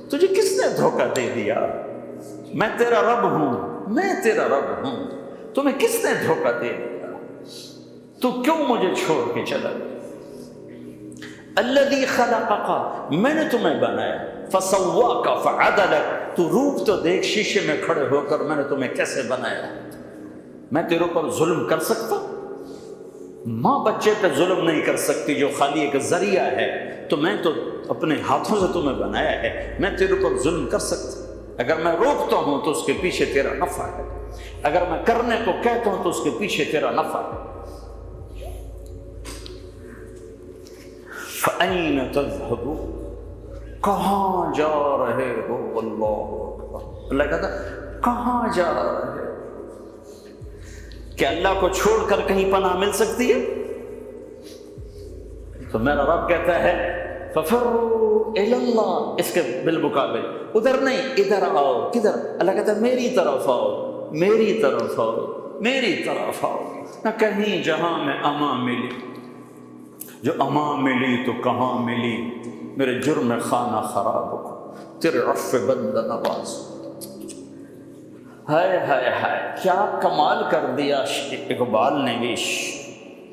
تجھے کس نے دھوکہ دے دیا؟ میں تیرا رب ہوں، میں تیرا رب ہوں، تمہیں کس نے دھوکہ دے دیا؟ تو کیوں مجھے چھوڑ کے چلا گیا؟ الذی خلقک، میں نے تمہیں بنایا، فسواک فعدلک، تو روپ تو دیکھ شیشے میں کھڑے ہو کر میں نے تمہیں کیسے بنایا. میں تیرے اوپر ظلم کر سکتا؟ ماں بچے پہ ظلم نہیں کر سکتی جو خالی ایک ذریعہ ہے. تو میں تو اپنے ہاتھوں سے تمہیں بنایا ہے، میں تیرے اوپر ظلم کر سکتا؟ اگر میں روکتا ہوں تو اس کے پیچھے تیرا نفع ہے، اگر میں کرنے کو کہتا ہوں تو اس کے پیچھے تیرا نفع ہے. فَأَيْنَ تَذْهَبُونَ، کہاں جا رہے ہو؟ اللہ اکبر. اللہ کہتا کہاں جا رہے ہو؟ کہ اللہ کو چھوڑ کر کہیں پناہ مل سکتی ہے؟ تو میرا رب کہتا ہے فَفِرُّوا إِلَى اللَّهِ، اس کے بالمقابل ادھر نہیں، ادھر آؤ. کدھر؟ اللہ کہتا ہے میری طرف آؤ، میری طرف آؤ، میری طرف آؤ. نہ کہیں جہاں میں امان ملی، جو امان ملی تو کہاں ملی؟ میرے جرم خانہ خراب ہو، تیرے عفو بند نواز. ہائے ہائے ہائے، کیا کمال کر دیا اقبال نے بھی.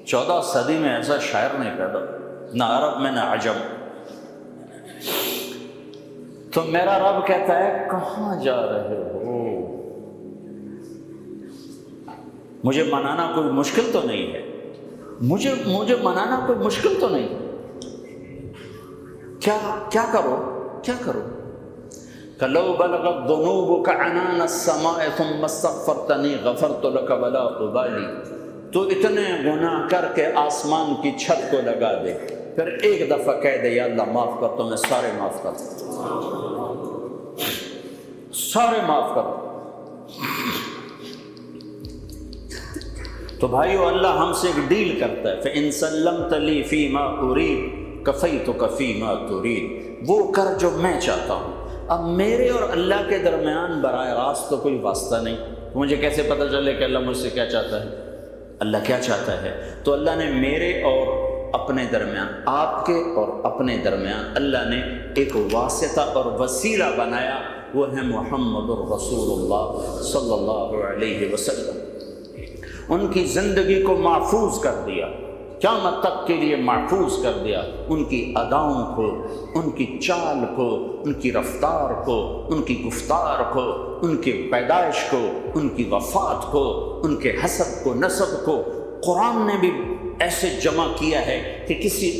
14 صدی میں ایسا شاعر نہیں پیدا، نہ عرب میں نہ عجم. تو میرا رب کہتا ہے کہاں جا رہے ہو؟ مجھے منانا کوئی مشکل تو نہیں ہے، مجھے منانا کوئی مشکل تو نہیں. کیا کرو؟ لو بلغت ذنوبك عنان السماء ثم استغفرتنی غفرت لك ولا ابالی. تو اتنے گناہ کر کے آسمان کی چھت کو لگا دے، پھر ایک دفعہ کہہ دے یا اللہ معاف کر، تو میں سارے معاف کر دوں، سارے معاف کر دوں. تو بھائیو، اللہ ہم سے ایک ڈیل کرتا ہے، فَإِن سَلَّمْتَ لِي فِي مَا أُرِيدُ كَفَيْتُكَ فِي مَا تُرِيدُ، وہ کر جو میں چاہتا ہوں. اب میرے اور اللہ کے درمیان براہ راست تو کوئی واسطہ نہیں. مجھے کیسے پتہ چلے کہ اللہ مجھ سے کیا چاہتا ہے، اللہ کیا چاہتا ہے؟ تو اللہ نے میرے اور اپنے درمیان، آپ کے اور اپنے درمیان اللہ نے ایک واسطہ اور وسیلہ بنایا، وہ ہے محمد الرسول اللہ صلی اللہ علیہ وسلم. ان کی زندگی کو محفوظ کر دیا، قیامت تک کے لیے محفوظ کر دیا. ان کی اداؤں کو، ان کی چال کو، ان کی رفتار کو، ان کی گفتار کو، ان کی پیدائش کو، ان کی وفات کو، ان کے حسب کو، نسب کو قرآن نے بھی ایسے جمع کیا ہے کہ کسی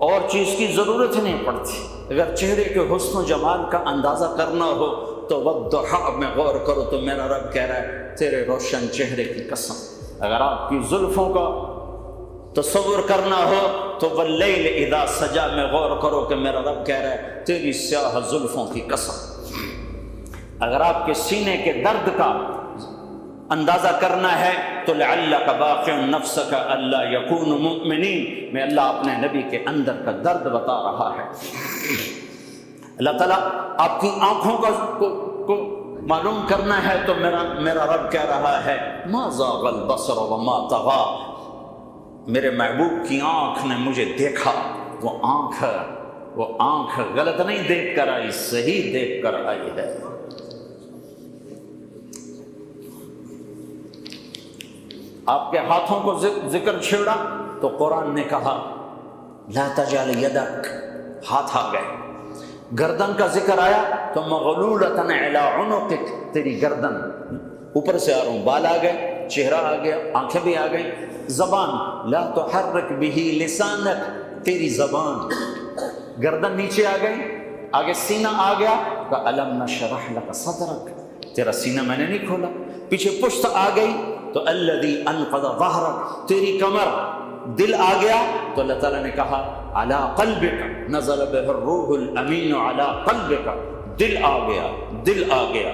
اور چیز کی ضرورت ہی نہیں پڑتی. اگر چہرے کے حسن و جمال کا اندازہ کرنا ہو تو والضحیٰ میں غور کرو تو میرا رب کہہ رہا ہے تیرے روشن چہرے کی قسم. اگر آپ کی زلفوں کا تصور کرنا ہو تو واللیل اذا سجا میں غور کرو کہ میرا رب کہہ رہا ہے تیری سیاہ زلفوں کی قسم. اگر آپ کے سینے کے درد کا اندازہ کرنا ہے تو لعلک باخع نفسک الا یکونوا مؤمنین میں اللہ اپنے نبی کے اندر کا درد بتا رہا ہے. اللہ تعالیٰ آپ کی آنکھوں کو معلوم کرنا ہے تو میرا رب کہہ رہا ہے ما زاغ البصر وما طغى، میرے محبوب کی آنکھ نے مجھے دیکھا. وہ آنکھ غلط نہیں دیکھ کر آئی، صحیح دیکھ کر آئی ہے. آپ کے ہاتھوں کو ذکر چھیڑا تو قرآن نے کہا لا تجعل یدک، ہاتھ آ گئے. گردن کا ذکر آیا تو مغلولۃ علی عنقک، تیری گردن اوپر سے آ رہا ہوں، بال آ گئے، چہرہ آ گیا، آنکھیں بھی آ گئی. زبان لا تحرک بہ لسانک، تیری زبان. گردن نیچے آ گئی، آگے سینہ آ گیا تو الم نشرح لک صدرک، تیرا سینہ میں نے نہیں کھولا. پیچھے پشت آ گئی تو الذی انقض ظہرک، تیری کمر دل آ گیا تو اللہ تعالیٰ نے کہا علی قلبک نزل بہ الروح الامین علی قلبک، دل آ گیا، دل آ گیا.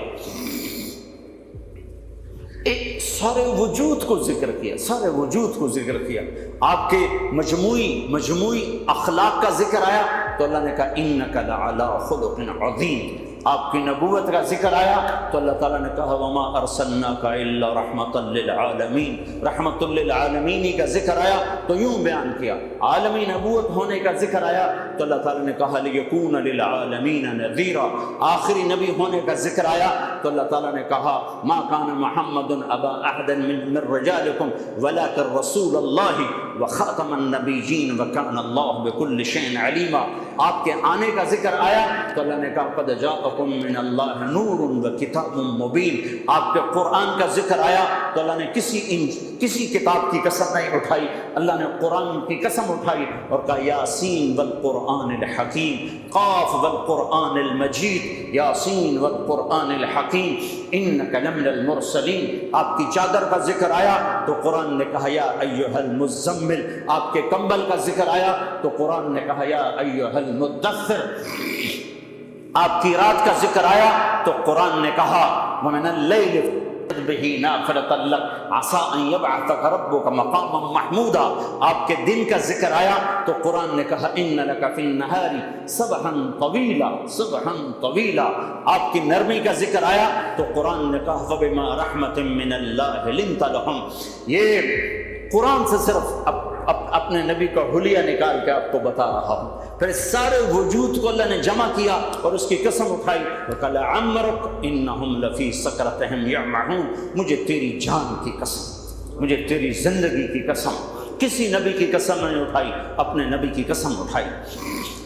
ایک سارے وجود کو ذکر کیا، سارے وجود کو ذکر کیا. آپ کے مجموعی اخلاق کا ذکر آیا تو اللہ نے کہا انک لعلی خلق عظیم. آپ کی نبوت کا ذکر آیا تو اللہ تعالیٰ نے کہا وما ارسلناک الا رحمتا للعالمین. رحمت للعالمین کا ذکر آیا تو یوں بیان کیا. عالمی نبوت ہونے کا ذکر آیا تو اللہ تعالیٰ نے کہا لیکون للعالمین نذیرا. آخری نبی ہونے کا ذکر آیا تو اللہ تعالیٰ نے کہا ما کان محمد ابا احد من رجالکم ولکن رسول اللہ وخاتم النبیین وکان اللہ بکل شیء علیما. آپ کے آنے کا ذکر آیا تو اللہ نے کہا قد جاءکم من اللہ نور وکتاب مبین. آپ کے قرآن کا ذکر آیا تو اللہ نے کسی کتاب کی قسم نہیں اٹھائی، اللہ نے قرآن کی قسم اٹھائی اور کہا یاسین والقرآن الحکیم، قاف والقرآن المجید، یاسین والقرآن الحکیم انک لمن المرسلین. آپ کی چادر کا ذکر آیا تو قرآن نے کہا یا ایھا المزمل. آپ کے کمبل کا ذکر آیا تو قرآن نے کہا یا ایھا المدثر. آپ کی رات کا ذکر آیا تو قرآن نے کہا ومن اللیل بہ نافلۃ لک عسیٰ ان یبعثک ربک مقاما محمودا. آپ کے دن کا ذکر آیا تو قرآن نے کہا ان لک فی النہار سبحا طویلا، سبحا طویلا. آپ کی نرمی کا ذکر آیا تو قرآن نے کہا فبما رحمۃ من اللہ لنت لہم. یہ قرآن سے صرف اپنے نبی کا حلیہ نکال کے آپ کو بتا رہا ہوں. پھر سارے وجود کو اللہ نے جمع کیا اور اس کی قسم اٹھائی وقال عمرک انہم لفی سکرتہم یعمہون. مجھے تیری جان کی قسم، مجھے تیری زندگی کی قسم. کسی نبی کی قسم نہیں اٹھائی، اپنے نبی کی قسم اٹھائی.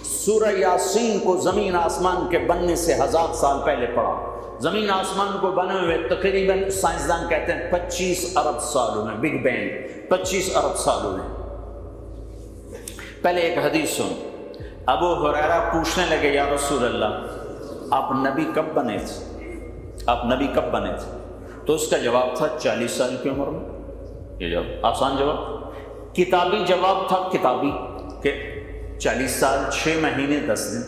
سورہ یاسین کو زمین آسمان کے بننے سے 1000 سال پہلے پڑھا. زمین آسمان کو بنے ہوئے تقریباً سائنسدان کہتے ہیں 25 ارب سال ہوئے. بگ بینگ 25 ارب سال ہوئے. پہلے ایک حدیث سن. ابو ہریرہ پوچھنے لگے یا رسول اللہ آپ نبی کب بنے تھے، آپ نبی کب بنے تھے؟ تو اس کا جواب تھا 40 سال کی عمر میں. یہ جواب آسان جواب. کتابی جواب تھا کتابی کہ 40 سال 6 مہینے 10 دن،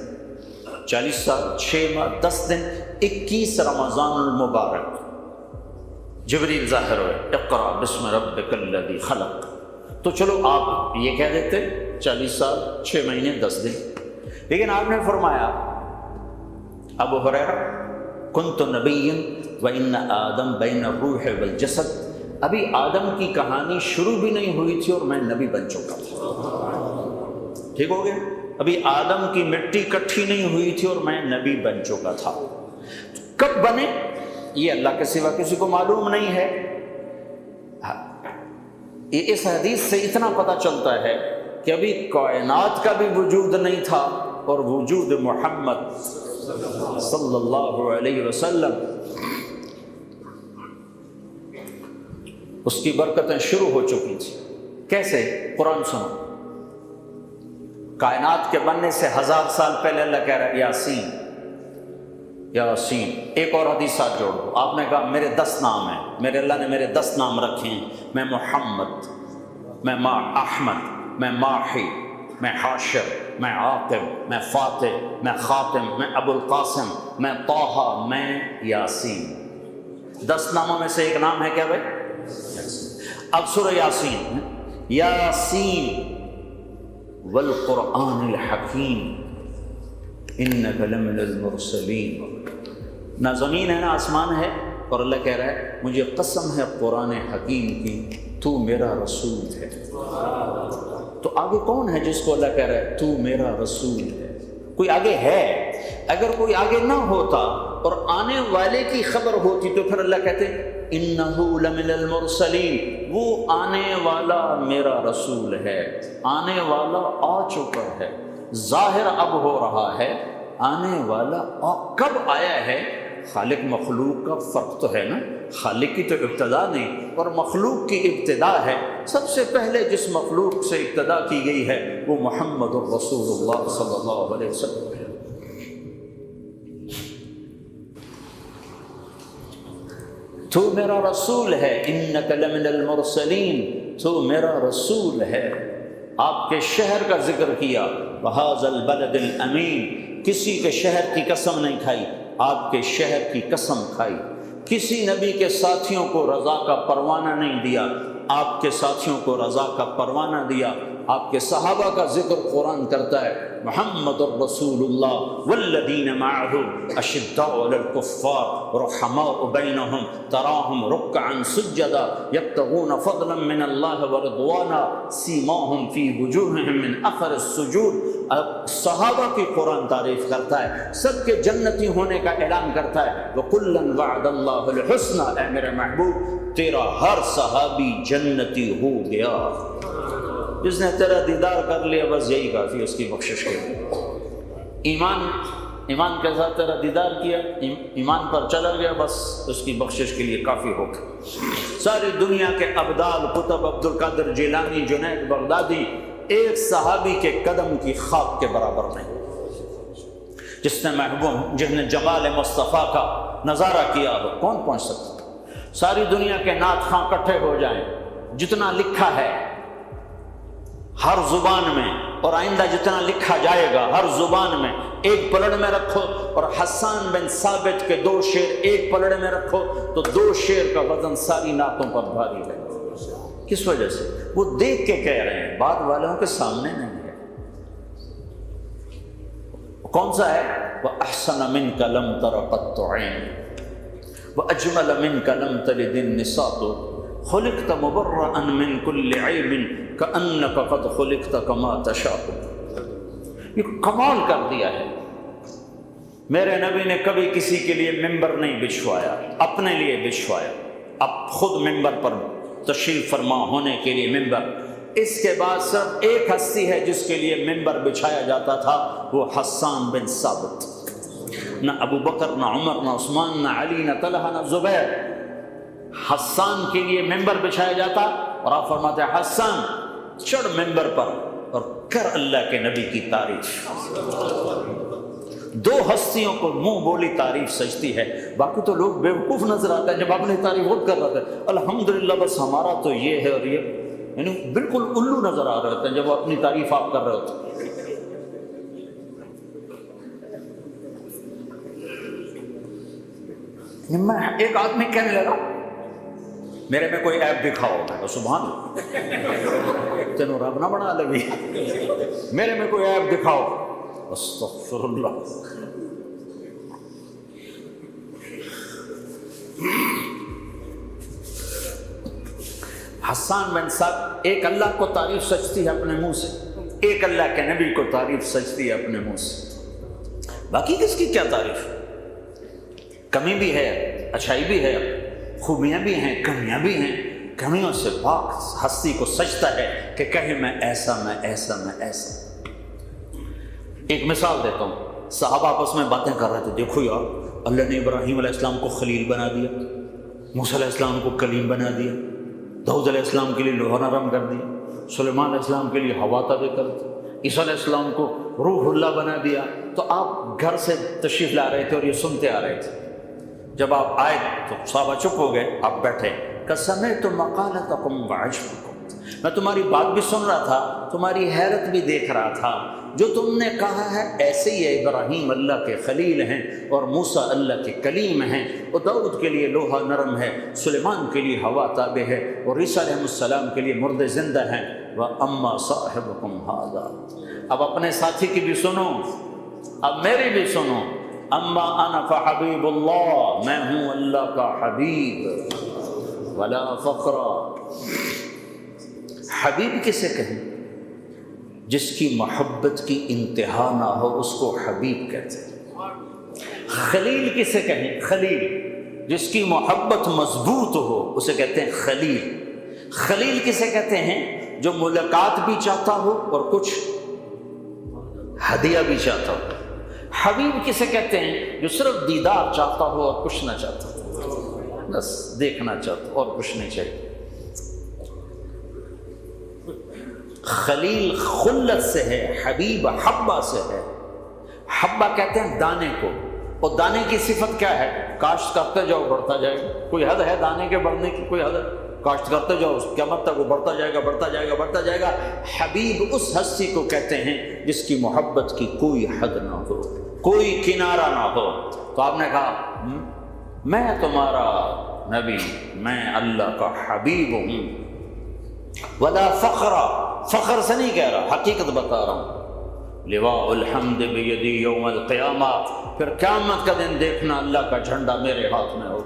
40 سال 6 ماہ 10 دن 21 رمضان المبارک جبریل ظاہر ہوئے اقرأ بسم ربک الذی خلق. تو چلو آپ یہ کہہ دیتے 40 سال 6 مہینے 10 دن. لیکن آپ نے فرمایا ابو ہریرہ کنت نبیا وان آدم بین الروح والجسد. ابھی آدم کی کہانی شروع بھی نہیں ہوئی تھی اور میں نبی بن چکا تھا. ٹھیک ہو گیا؟ ابھی آدم کی مٹی کٹھی نہیں ہوئی تھی اور میں نبی بن چکا تھا. کب بنے یہ اللہ کے سوا کسی کو معلوم نہیں ہے. اس حدیث سے اتنا پتہ چلتا ہے کہ ابھی کائنات کا بھی وجود نہیں تھا اور وجود محمد صلی اللہ علیہ وسلم اس کی برکتیں شروع ہو چکی تھی. کیسے؟ قرآن سنو. کائنات کے بننے سے 1000 سال پہلے اللہ کہہ رہا ہے یاسین یاسین. ایک اور حدیث ساتھ جوڑ دو. آپ نے کہا میرے 10 نام ہیں، میرے اللہ نے میرے 10 نام رکھے ہیں. میں محمد، میں احمد، میں ماحی، میں حاشر، میں عاقب، میں فاتح، میں خاتم، میں ابو القاسم، میں طٰہٰ، میں یاسین. 10 ناموں میں سے ایک نام ہے کیا بھائی؟ اب سورہ یاسین. یاسین والقرآن الحکیم انک لمن المرسلین. نہ زمین ہے نہ آسمان ہے اور اللہ کہہ رہا ہے مجھے قسم ہے قرآن حکیم کی تو میرا رسول ہے. تو آگے کون ہے جس کو اللہ کہہ رہا ہے تو میرا رسول ہے؟ کوئی آگے ہے. اگر کوئی آگے نہ ہوتا اور آنے والے کی خبر ہوتی تو پھر اللہ کہتے انہو لمن المرسلین. وہ آنے والا میرا رسول ہے، آنے والا آ چکا ہے. ظاہر اب ہو رہا ہے، آنے والا کب آیا ہے؟ خالق مخلوق کا فرق تو ہے نا. خالق کی تو ابتدا نہیں اور مخلوق کی ابتدا ہے. سب سے پہلے جس مخلوق سے ابتدا کی گئی ہے وہ محمد الرسول اللہ صلی اللہ علیہ وسلم ہے. تو میرا رسول ہے. انک لمن المرسلین، تو میرا رسول ہے. آپ کے شہر کا ذکر کیا، وَهَذَا الْبَلَدِ الْأَمِينَ، کسی کے شہر کی قسم نہیں کھائی، آپ کے شہر کی قسم کھائی۔ کسی نبی کے ساتھیوں کو رضا کا پروانہ نہیں دیا، آپ کے ساتھیوں کو رضا کا پروانہ دیا۔ آپ کے صحابہ کا ذکر قرآن کرتا ہے، محمد الرسول اللہ والذین معہ اشداء علی الکفار رحماء بینہم تراہم رکعا سجدا یبتغون فضلا من اللہ ورضوانا سیماہم فی وجوہہم من اثر السجود۔ صحابہ کی قرآن تعریف کرتا ہے، سب کے جنتی ہونے کا اعلان کرتا ہے، وَكُلًّا وَعَدَ اللَّهُ الْحُسْنَى، اے میرے محبوب تیرا ہر صحابی جنتی ہو گیا۔ جس نے تیرا دیدار کر لیا بس یہی کافی ہے اس کی بخشش کے لیے۔ ایمان کے ساتھ تیرا دیدار کیا، ایمان پر چلا گیا، بس اس کی بخشش کے لیے کافی ہو گیا۔ ساری دنیا کے ابدال، قطب، عبد القادر جیلانی، جنید بغدادی، ایک صحابی کے قدم کی خاک کے برابر نہیں۔ جس نے محبوب، جس نے جمال مصطفیٰ کا نظارہ کیا ہو، کون پہنچ سکتا؟ ساری دنیا کے نعت خواں اکٹھے ہو جائیں، جتنا لکھا ہے ہر زبان میں، اور آئندہ جتنا لکھا جائے گا ہر زبان میں، ایک پلڑ میں رکھو، اور حسان بن ثابت کے 2 شعر ایک پلڑ میں رکھو تو 2 شعر کا وزن ساری نعتوں پر بھاری ہے۔ کس وجہ سے؟ وہ دیکھ کے کہہ رہے ہیں، بعد والوں کے سامنے نہیں ہے۔ کون سا ہے؟ وَأَحْسَنَ مِنْكَ لَمْ تَرَ قَطُّ عَيْنٍ وَأَجْمَلَ مِنْكَ لَمْ تَلِدِ النِّسَاءُ خُلِقْتَ مُبَرَّأً مِنْ كُلِّ عَيْبٍ كَأَنَّكَ قَدْ خُلِقْتَ كَمَا تَشَاءُ۔ یہ کمال کر دیا ہے۔ میرے نبی نے کبھی کسی کے لیے ممبر نہیں بچھوایا، اپنے لیے بچھوایا، اب خود ممبر پر تشریف فرما ہونے کے لیے ممبر۔ اس کے بعد صرف ایک ہستی ہے جس کے لیے ممبر بچھایا جاتا تھا، وہ حسان بن ثابت۔ نہ ابو بکر، نہ عمر، نہ عثمان، نہ علی، نہ طلحہ، نہ زبیر۔ حسان کے لیے ممبر بچھایا جاتا، اور آپ فرماتے ہیں حسان چڑھ ممبر پر اور کر اللہ کے نبی کی تعریف۔ 2 ہستیوں کو منہ بولی تعریف سجتی ہے، باقی تو لوگ بیوقوف نظر آتے ہیں جب اپنی تعریف خود کر رہے تھے، الحمدللہ بس ہمارا تو یہ ہے اور یہ، یعنی بالکل الو نظر آ رہے ہوتے ہیں جب وہ اپنی تعریف آپ کر رہے ہوتے ہیں۔ میں ایک آدمی کہنے لگا میرے میں کوئی عیب دکھاؤ، میں سبحان اللہ تینوں رب نہ بنا لگی، میرے میں کوئی عیب دکھاؤ، استغفر اللہ۔ حسان بن ثابت، ایک اللہ کو تعریف سچتی ہے اپنے منہ سے، ایک اللہ کے نبی کو تعریف سچتی ہے اپنے منہ سے، باقی کس کی کیا تعریف؟ کمی بھی ہے، اچھائی بھی ہے، خوبیاں بھی ہیں، کمیاں بھی ہیں، کمیوں سے پاک ہستی کو سجتا ہے کہ کہے میں ایسا، میں ایسا، میں ایسا۔ ایک مثال دیتا ہوں، صحابہ آپس میں باتیں کر رہے تھے، دیکھو یار اللہ نے ابراہیم علیہ السلام کو خلیل بنا دیا، موسیٰ علیہ السلام کو کلیم بنا دیا، داؤد علیہ السلام کے لیے لوح نرم کر دیا، سلیمان علیہ السلام کے لیے ہوا تابع کر دی، عیسیٰ علیہ السلام کو روح اللہ بنا دیا۔ تو آپ گھر سے تشریف لا رہے تھے اور یہ سنتے آ رہے تھے، جب آپ آئے تو صحابہ چپ ہو گئے، آپ بیٹھے، سمعت مقالتکم وعجبکم، میں تمہاری بات بھی سن رہا تھا، تمہاری حیرت بھی دیکھ رہا تھا، جو تم نے کہا ہے ایسے ہی ہے، ابراہیم اللہ کے خلیل ہیں اور موسیٰ اللہ کے کلیم ہیں، اور داؤد کے لیے لوہا نرم ہے، سلیمان کے لیے ہوا تابع ہے، اور عیسیٰ علیہ السلام کے لیے مردے زندہ ہیں، وَأَمَّا صَاحِبُكُمْ هَذَا۔ اب اپنے ساتھی کی بھی سنو، اب میری بھی سنو، اما انا فحبیب اللہ، میں ہوں اللہ کا حبیب، ولا فخر۔ حبیب کسے کہیں؟ جس کی محبت کی انتہا نہ ہو اس کو حبیب کہتے ہیں۔ خلیل کسے کہیں؟ خلیل جس کی محبت مضبوط ہو اسے کہتے ہیں خلیل۔ خلیل کسے کہتے ہیں؟ جو ملاقات بھی چاہتا ہو اور کچھ ہدیہ بھی چاہتا ہو۔ حبیب کسے کہتے ہیں؟ جو صرف دیدار چاہتا ہو اور کچھ نہ چاہتا ہو، بس دیکھنا چاہتا ہو اور کچھ نہیں چاہیے۔ خلیل خلت سے ہے، حبیب حبہ سے ہے۔ حبہ کہتے ہیں دانے کو، اور دانے کی صفت کیا ہے؟ کاشت کرتے جاؤ بڑھتا جائے گا۔ کوئی حد ہے دانے کے بڑھنے کی؟ کوئی حد ہے؟ کاشت کرتے جاؤ، قیامت تک وہ بڑھتا جائے گا، بڑھتا جائے گا، بڑھتا جائے گا۔ حبیب اس ہستی کو کہتے ہیں جس کی محبت کی کوئی حد نہ ہو، کوئی کنارہ نہ ہو۔ تو آپ نے کہا میں تمہارا نبی، میں اللہ کا حبیب ہوں، ولا فخر، فخر سے نہیں کہہ رہا، حقیقت بتا رہا ہوں۔ لواء الحمد بیدی یوم القیامہ، پھر قیامت کا دن دیکھنا اللہ کا جھنڈا میرے ہاتھ میں ہو۔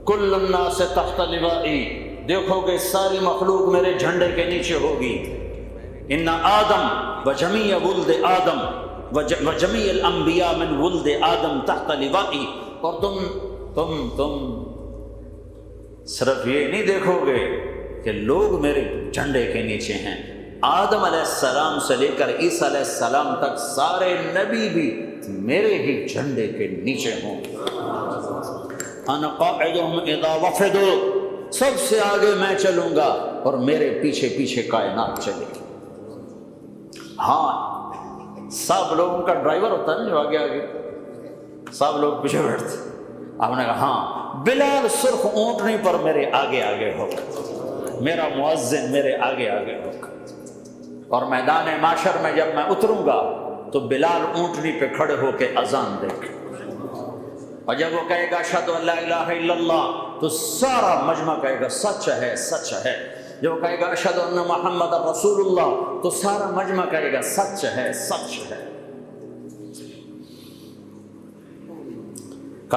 کل الناس تحت لوائی، دیکھو گے ساری مخلوق میرے جھنڈے کے نیچے ہوگی۔ ان آدم وجمیع ولد آدم وجمیع الانبیاء من ولد آدم تحت لوائی، اور تم صرف یہ نہیں دیکھو گے کہ لوگ میرے جھنڈے کے نیچے ہیں، آدم علیہ السلام سے لے کر عیسیٰ علیہ السلام تک سارے نبی بھی میرے ہی جھنڈے کے نیچے ہوں۔ انا قاعدہم اذا وفدوا، سب سے آگے میں چلوں گا اور میرے پیچھے پیچھے کائنات چلے گی۔ ہاں، سب لوگوں کا ڈرائیور ہوتا ہے جو آگے آگے، سب لوگ پیچھے بیٹھتے۔ آپ نے کہا ہاں، بلال سرخ اونٹنی پر میرے آگے آگے ہو، میرا مؤذن میرے آگے آگے ہو، اور میدان معاشر میں جب میں اتروں گا تو بلال اونٹنی پہ کھڑے ہو کے اذان دے گا، اور جب وہ کہے گا اشہد ان لا الہ الا اللہ تو سارا مجمع کہے گا سچ ہے، سچ ہے۔ جب وہ کہے گا اشہد ان محمد رسول اللہ تو سارا مجمع کہے گا سچ ہے، سچ ہے۔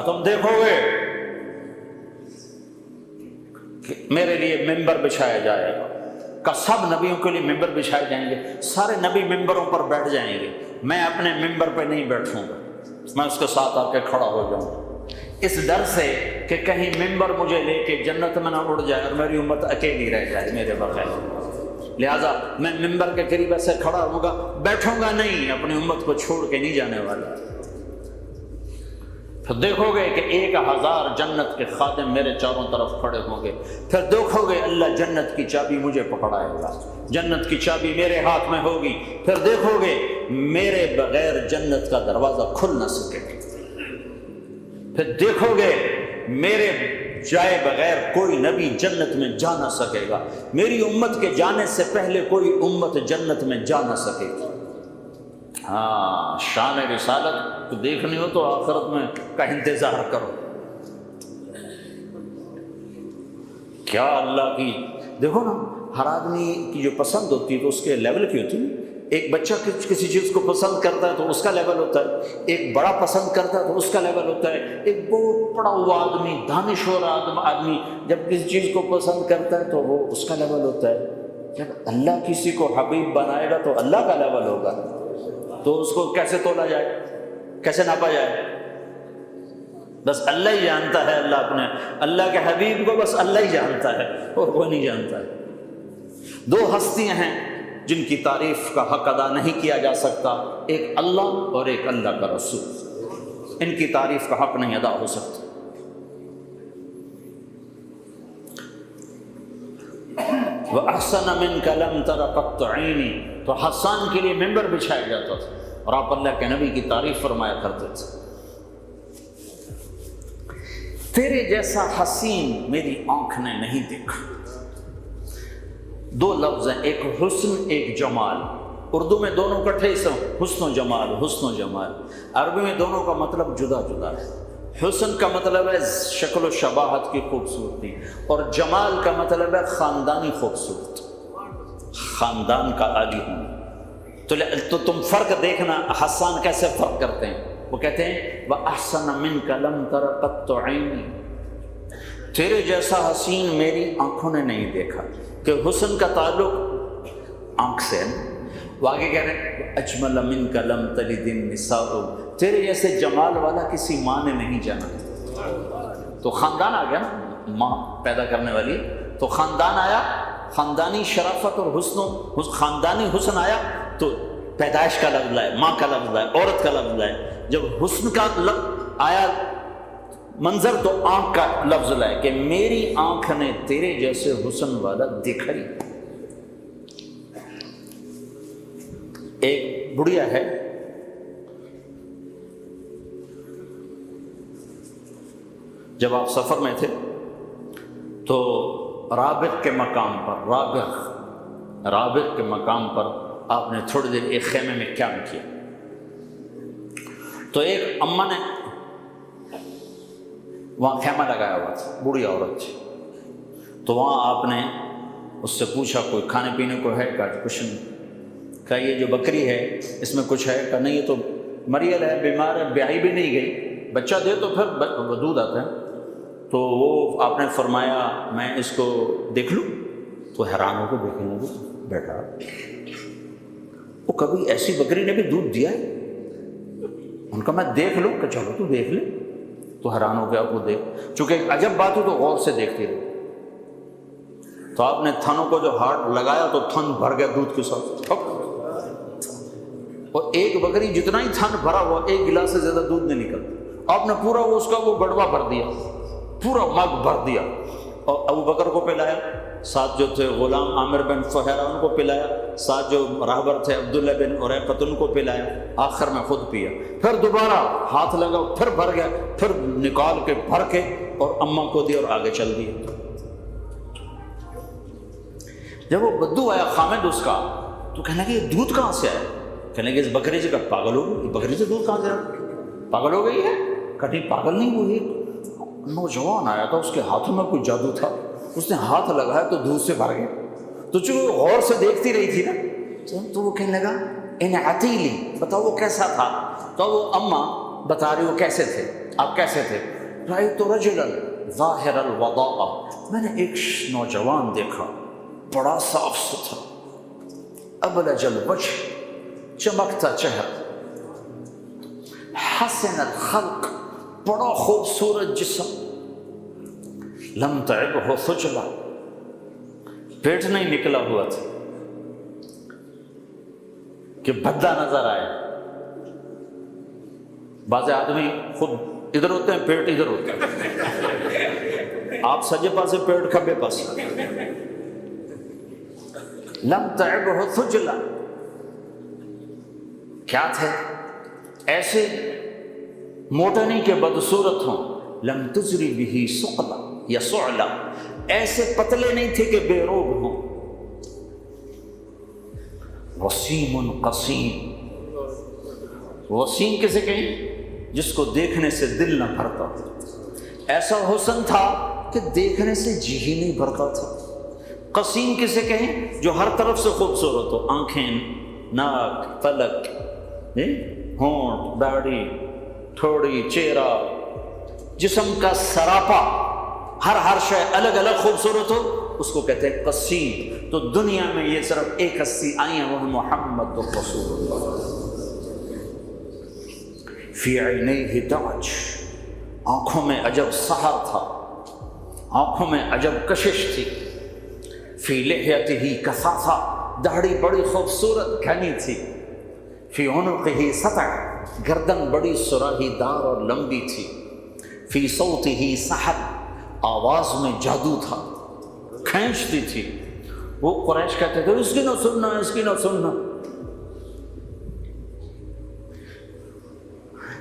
تم دیکھو گے کہ میرے لیے ممبر بچھایا جائے گا، کہ سب نبیوں کے لیے ممبر بچھائے جائیں گے، سارے نبی ممبروں پر بیٹھ جائیں گے، میں اپنے ممبر پہ نہیں بیٹھوں گا، میں اس کے ساتھ آ کے کھڑا ہو جاؤں گا، اس ڈر سے کہ کہیں ممبر مجھے لے کے جنت میں نہ اڑ جائے اور میری امت اکیلی رہ جائے میرے بغیر۔ لہٰذا میں ممبر کے قریب ایسے کھڑا ہوں گا، بیٹھوں گا نہیں، اپنی امت کو چھوڑ کے نہیں جانے والا۔ پھر دیکھو گے کہ 1000 جنت کے خادم میرے چاروں طرف کھڑے ہوں گے، پھر دیکھو گے اللہ جنت کی چابی مجھے پکڑائے گا، جنت کی چابی میرے ہاتھ میں ہوگی، پھر دیکھو گے میرے بغیر جنت کا دروازہ کھل نہ سکے گا، پھر دیکھو گے میرے جائے بغیر کوئی نبی جنت میں جا نہ سکے گا، میری امت کے جانے سے پہلے کوئی امت جنت میں جا نہ سکے گی۔ ہاں، شان رسالت تو دیکھنی ہو تو آخرت میں کا انتظار کرو۔ کیا اللہ کی، دیکھو نا، ہر آدمی کی جو پسند ہوتی ہے تو اس کے لیول کی ہوتی ہے۔ ایک بچہ کسی چیز کو پسند کرتا ہے تو اس کا لیول ہوتا ہے، ایک بڑا پسند کرتا ہے تو اس کا لیول ہوتا ہے، ایک بہت پڑا ہوا آدمی، دانشور آدمی جب کسی چیز کو پسند کرتا ہے تو وہ اس کا لیول ہوتا ہے۔ جب اللہ کسی کو حبیب بنائے گا تو اللہ کا لیول ہوگا، تو اس کو کیسے تولا جائے، کیسے ناپا جائے؟ بس اللہ ہی جانتا ہے، اللہ کے حبیب کو بس اللہ ہی جانتا ہے اور کوئی نہیں جانتا ہے۔ دو ہستیاں ہیں جن کی تعریف کا حق ادا نہیں کیا جا سکتا، ایک اللہ اور ایک اللہ کا رسول، ان کی تعریف کا حق نہیں ادا ہو سکتا۔ وَأَحْسَنَ مِنْكَ لَمْ تَرَ قَطُّ عَيْنِي، تو حسان کے لیے ممبر بچھایا جاتا تھا اور آپ اللہ کے نبی کی تعریف فرمایا کرتے تھے۔ تیرے جیسا حسین میری آنکھ نے نہیں دیکھا۔ دو لفظ ہیں، ایک حسن ایک جمال، اردو میں دونوں کٹھے سے حسن و جمال، حسن و جمال، عربی میں دونوں کا مطلب جدا جدا ہے۔ حسن کا مطلب ہے شکل و شباہت کی خوبصورتی، اور جمال کا مطلب ہے خاندانی خوبصورتی، خاندان کا عالی ہونا۔ تو تم فرق دیکھنا، حسان کیسے فرق کرتے ہیں، وہ کہتے ہیں وَأَحْسَنَ مِنْكَ لَمْ تَرَ قَطُّ عَيْنِي، تیرے جیسا حسین میری آنکھوں نے نہیں دیکھا، کہ حسن کا تعلق آنکھ سے ہے۔ وہ آگے کہہ رہے ہیں اجمل منک لم تلد النساء، تیرے جیسے جمال والا کسی ماں نے نہیں جانا۔ تو خاندان آ گیا نا، ماں پیدا کرنے والی، تو خاندان آیا، خاندانی شرافت اور حسن، خاندانی حسن آیا تو پیدائش کا لفظ لائے، ماں کا لفظ لائے، عورت کا لفظ لائے۔ جب حسن کا لفظ آیا منظر تو آنکھ کا لفظ لائے کہ میری آنکھ نے تیرے جیسے حسن والا دیکھا ہی۔ ایک بڑھیا ہے، جب آپ سفر میں تھے تو رابغ کے مقام پر، رابغ کے مقام پر آپ نے تھوڑی دیر ایک خیمے میں قیام کیا. تو ایک اماں نے وہاں خیمہ لگایا ہوا تھا، بوڑھی عورت تھی. تو وہاں آپ نے اس سے پوچھا کوئی کھانے پینے کو ہے؟ کہا کچھ نہیں. کہا یہ جو بکری ہے اس میں کچھ ہے؟ کہا نہیں، یہ تو مریل ہے، بیمار ہے، بیاہی بھی نہیں گئی، بچہ دے تو پھر دودھ آتا ہے. تو وہ آپ نے فرمایا میں اس کو دیکھ لوں؟ تو حیران ہو کے دیکھنے لگے. بیٹا وہ کبھی ایسی بکری نے بھی دودھ دیا ہے؟ ان کا میں دیکھ لوں؟ کہ چلو تو دیکھ لے. تو حیران ہو گیا وہ دیکھ، چونکہ ایک عجب بات ہو تو غور سے دیکھتی رہی. تو آپ نے تھنوں کو جو ہاتھ لگایا تو تھن بھر گیا دودھ کے ساتھ. اور ایک بکری جتنا ہی تھن بھرا ہوا ایک گلاس سے زیادہ دودھ نہیں نکلتا. آپ نے پورا وہ اس کا وہ گڑوا بھر دیا، پورا مگ بھر دیا، اور ابو بکر کو پلایا، ساتھ جو تھے غلام عامر بن فہیرہ ان کو پلایا، ساتھ جو راہبر تھے عبداللہ بن اریقط ان کو پلایا، آخر میں خود پیا. پھر دوبارہ ہاتھ لگا، پھر بھر گیا، پھر نکال کے بھر کے اور اماں کو دیا اور آگے چل دیا. جب وہ بدو آیا خامد اس کا تو کہنے لگے یہ دودھ کہاں سے آیا؟ کہنے لگے اس بکری سے. کہا پاگل ہو گئی، بکری سے دودھ کہاں سے آیا؟ پاگل ہو گئی ہے؟ کہتی پاگل نہیں ہوئی. نوجوان آیا تھا، اس کے ہاتھوں میں کوئی جادو تھا، اس نے ہاتھ لگایا تو دودھ سے بھر گیا. تو چونکہ وہ غور سے دیکھتی رہی تھی نا، تو وہ کہنے لگا ان عتیلی، بتاؤ وہ کیسا تھا؟ تو وہ اماں بتا رہی وہ کیسے تھے. آپ کیسے تھے؟ رأیت رجلا ظاہر الوضاء، میں نے ایک نوجوان دیکھا، بڑا صاف ستھرا، ابلج الوجہ، چمکتا چہرہ، حسن الخلق، بڑا خوبصورت جسم، لم تعبہ ثجلہ، پیٹ نہیں نکلا ہوا تھا کہ بھدا نظر آئے. بعض آدمی خود ادھر ہوتے ہیں، پیٹ ادھر ہوتا ہے، آپ سجے پاسے پیٹ کھبے پاسے. لم تعبہ ثجلہ، کیا تھے؟ ایسے موٹا نہیں کہ بدصورت ہوں. لم تجری بہ ثقلا یا صعلا، ایسے پتلے نہیں تھے کہ بے روب ہوں. وسیم قسیم، وسیم کسے کہیں؟ جس کو دیکھنے سے دل نہ بھرتا. ایسا حسن تھا کہ دیکھنے سے جی ہی نہیں بھرتا تھا. قسیم کسے کہیں؟ جو ہر طرف سے خوبصورت ہو، آنکھیں، ناک، پلک، ہونٹ، داڑھی، تھوڑی، چہرہ، جسم کا سراپا، ہر شے الگ الگ خوبصورت ہو، اس کو کہتے ہیں قسیم. تو دنیا میں یہ صرف ایک ہستی آئی ہیں، وہ محمد رسول اللہ. فی عینیہ دعج، آنکھوں میں عجب سحر تھا، آنکھوں میں عجب کشش تھی. فی لحیتہ کثافہ، داڑھی بڑی خوبصورت گھنی تھی. فی عنقہ سطع، گردن بڑی سراہی دار اور لمبی تھی. فی صوتہ سحر، آواز میں جادو تھا، کھینچتی تھی. وہ قریش کہتے تھے اس کی نہ سننا، اس کی نہ سننا.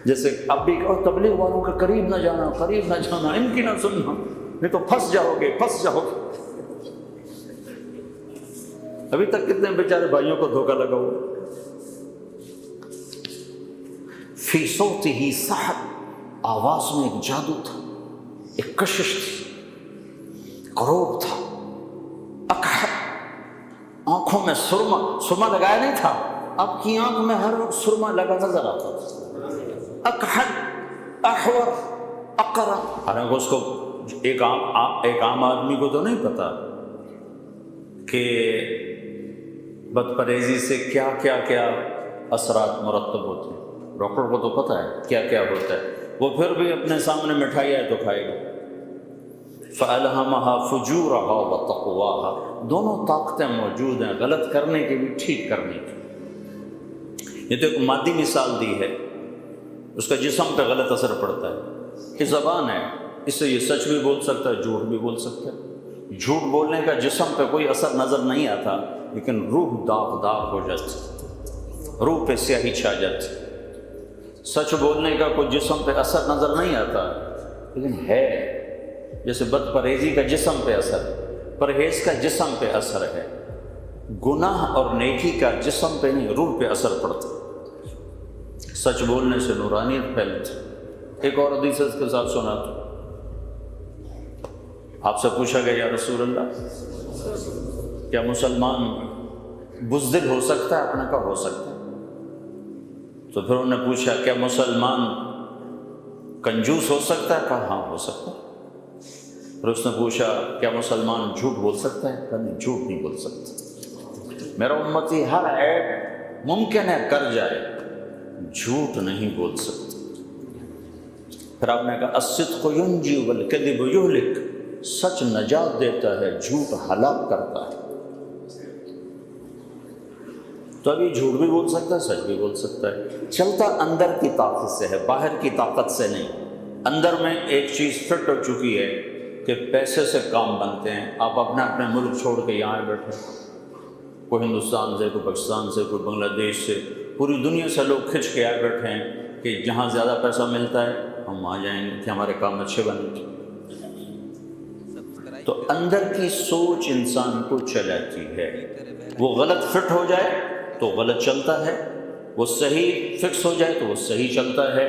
جیسے اب بھی کہو تبلیغ والوں کے قریب نہ جانا، قریب نہ جانا، ان کی نہ سننا، نہیں تو پھنس جاؤ گے، پھنس جاؤ گے. ابھی تک کتنے بیچارے بھائیوں کو دھوکہ لگا ہوا. فی صوتہ سحر، آواز میں ایک جادو تھا، ایک کشش تھی، قروب تھا. اکحل، آنکھوں میں سرما لگایا نہیں تھا، آپ کی آنکھ میں ہر وقت سرما لگا نظر آتا تھا. اکحل، احور، اقرا. حالانکہ اس کو ایک عام آدمی کو تو نہیں پتا کہ بد پرہیزی سے کیا کیا کیا اثرات مرتب ہوتے ہیں. ڈاکٹر کو تو پتہ ہے کیا کیا ہوتا ہے، وہ پھر بھی اپنے سامنے مٹھائی ہے تو کھائے گا. فَأَلْهَمَهَا فُجُورَهَا وَتَقْوَاهَا، دونوں طاقتیں موجود ہیں، غلط کرنے کی بھی، ٹھیک کرنے کی. یہ تو ایک مادی مثال دی ہے، اس کا جسم پہ غلط اثر پڑتا ہے. یہ زبان ہے، اس سے یہ سچ بھی بول سکتا ہے، جھوٹ بھی بول سکتا ہے. جھوٹ بولنے کا جسم پہ کوئی اثر نظر نہیں آتا، لیکن روح داغ ہو جاتی، روح پہ سیاہی چھا جاتی. سچ بولنے کا کوئی جسم پہ اثر نظر نہیں آتا، لیکن ہے، جیسے بد پرہیزی کا جسم پہ اثر ہے. پرہیز کا جسم پہ اثر ہے، گناہ اور نیکی کا جسم پہ نہیں، روح پہ اثر پڑتا۔ سچ بولنے سے نورانیت پھیلتی۔ ایک اور حدیث اس کے ساتھ سنا تو آپ سے پوچھا گیا یا رسول اللہ کیا مسلمان بزدل ہو سکتا ہے؟ آپ نے کہا ہو سکتا ہے۔ تو پھر انہوں نے پوچھا کیا مسلمان کنجوس ہو سکتا ہے؟ کہا ہاں ہو سکتا ہے۔ پھر اس نے پوچھا کیا مسلمان جھوٹ بول سکتا ہے؟ کہا نہیں، جھوٹ نہیں بول سکتا۔ میرا امتی ہر عیب ممکن ہے کر جائے، جھوٹ نہیں بول سکتا۔ پھر آپ نے کہا الصدق ینجی والکذب یہلک، سچ نجات دیتا ہے، جھوٹ ہلاک کرتا ہے۔ تو ابھی جھوٹ بھی بول سکتا ہے، سچ بھی بول سکتا ہے۔ چلتا اندر کی طاقت سے ہے، باہر کی طاقت سے نہیں۔ اندر میں ایک چیز فٹ ہو چکی ہے کہ پیسے سے کام بنتے ہیں۔ آپ اپنے ملک چھوڑ کے یہاں بیٹھے، کوئی ہندوستان سے، کوئی پاکستان سے، کوئی بنگلہ دیش سے، پوری دنیا سے لوگ کھنچ کے آئے بیٹھے ہیں کہ جہاں زیادہ پیسہ ملتا ہے ہم وہاں جائیں گے کہ ہمارے کام اچھے بنیں گے۔ تو اندر کی سوچ انسان کو چلاتی ہے۔ وہ غلط فٹ ہو جائے تو غلط چلتا ہے، وہ صحیح فکس ہو جائے تو وہ صحیح چلتا ہے،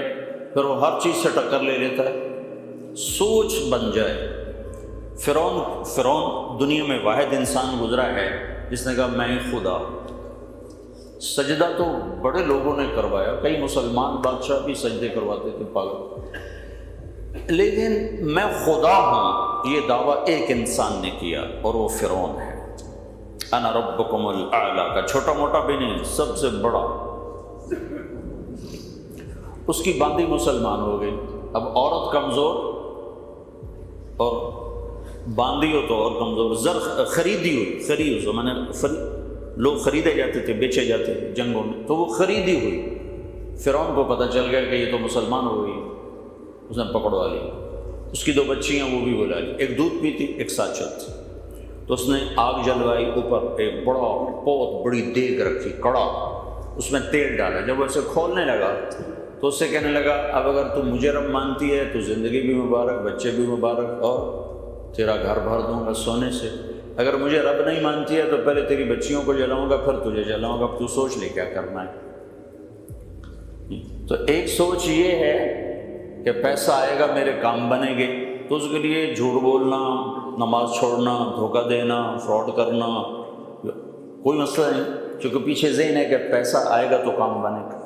پھر وہ ہر چیز سے ٹکر لے لیتا ہے۔ سوچ بن جائے۔ فرعون دنیا میں واحد انسان گزرا ہے جس نے کہا میں خدا۔ سجدہ تو بڑے لوگوں نے کروایا، کئی مسلمان بادشاہ بھی سجدے کرواتے تھے پاگل، لیکن میں خدا ہوں یہ دعویٰ ایک انسان نے کیا اور وہ فرعون ہے۔ انا ربکم الاعلی کا چھوٹا موٹا بھی نہیں، سب سے بڑا۔ اس کی باندھی مسلمان ہو گئی۔ اب عورت کمزور اور باندھی ہو تو اور کمزور، زر خریدی ہوئی، اس میں نے لوگ خریدے جاتے تھے، بیچے جاتے تھے جنگوں میں، تو وہ خریدی ہوئی۔ فرعون کو پتہ چل گیا کہ یہ تو مسلمان ہو گئی، اس نے پکڑوا لی۔ اس کی 2 بچیاں وہ بھی بلا لی، ایک دودھ پیتی ایک ساتھ چلتی۔ تو اس نے آگ جلوائی، اوپر ایک بہت بڑی دیگ رکھی، کڑا، اس میں تیل ڈالا۔ جب وہ اسے کھولنے لگا تو اس سے کہنے لگا اب اگر تم مجھے رب مانتی ہے تو زندگی بھی مبارک، بچے بھی مبارک، اور تیرا گھر بھر دوں گا سونے سے۔ اگر مجھے رب نہیں مانتی ہے تو پہلے تیری بچیوں کو جلاؤں گا پھر تجھے جلاؤں گا، اب تو سوچ لے کیا کرنا ہے۔ تو ایک سوچ یہ ہے کہ پیسہ آئے گا میرے کام بنیں گے، تو اس کے لیے جھوٹ بولنا، نماز چھوڑنا، دھوکہ دینا، فراڈ کرنا کوئی مسئلہ نہیں، چونکہ پیچھے ذہن ہے کہ پیسہ آئے گا تو کام بنے گا۔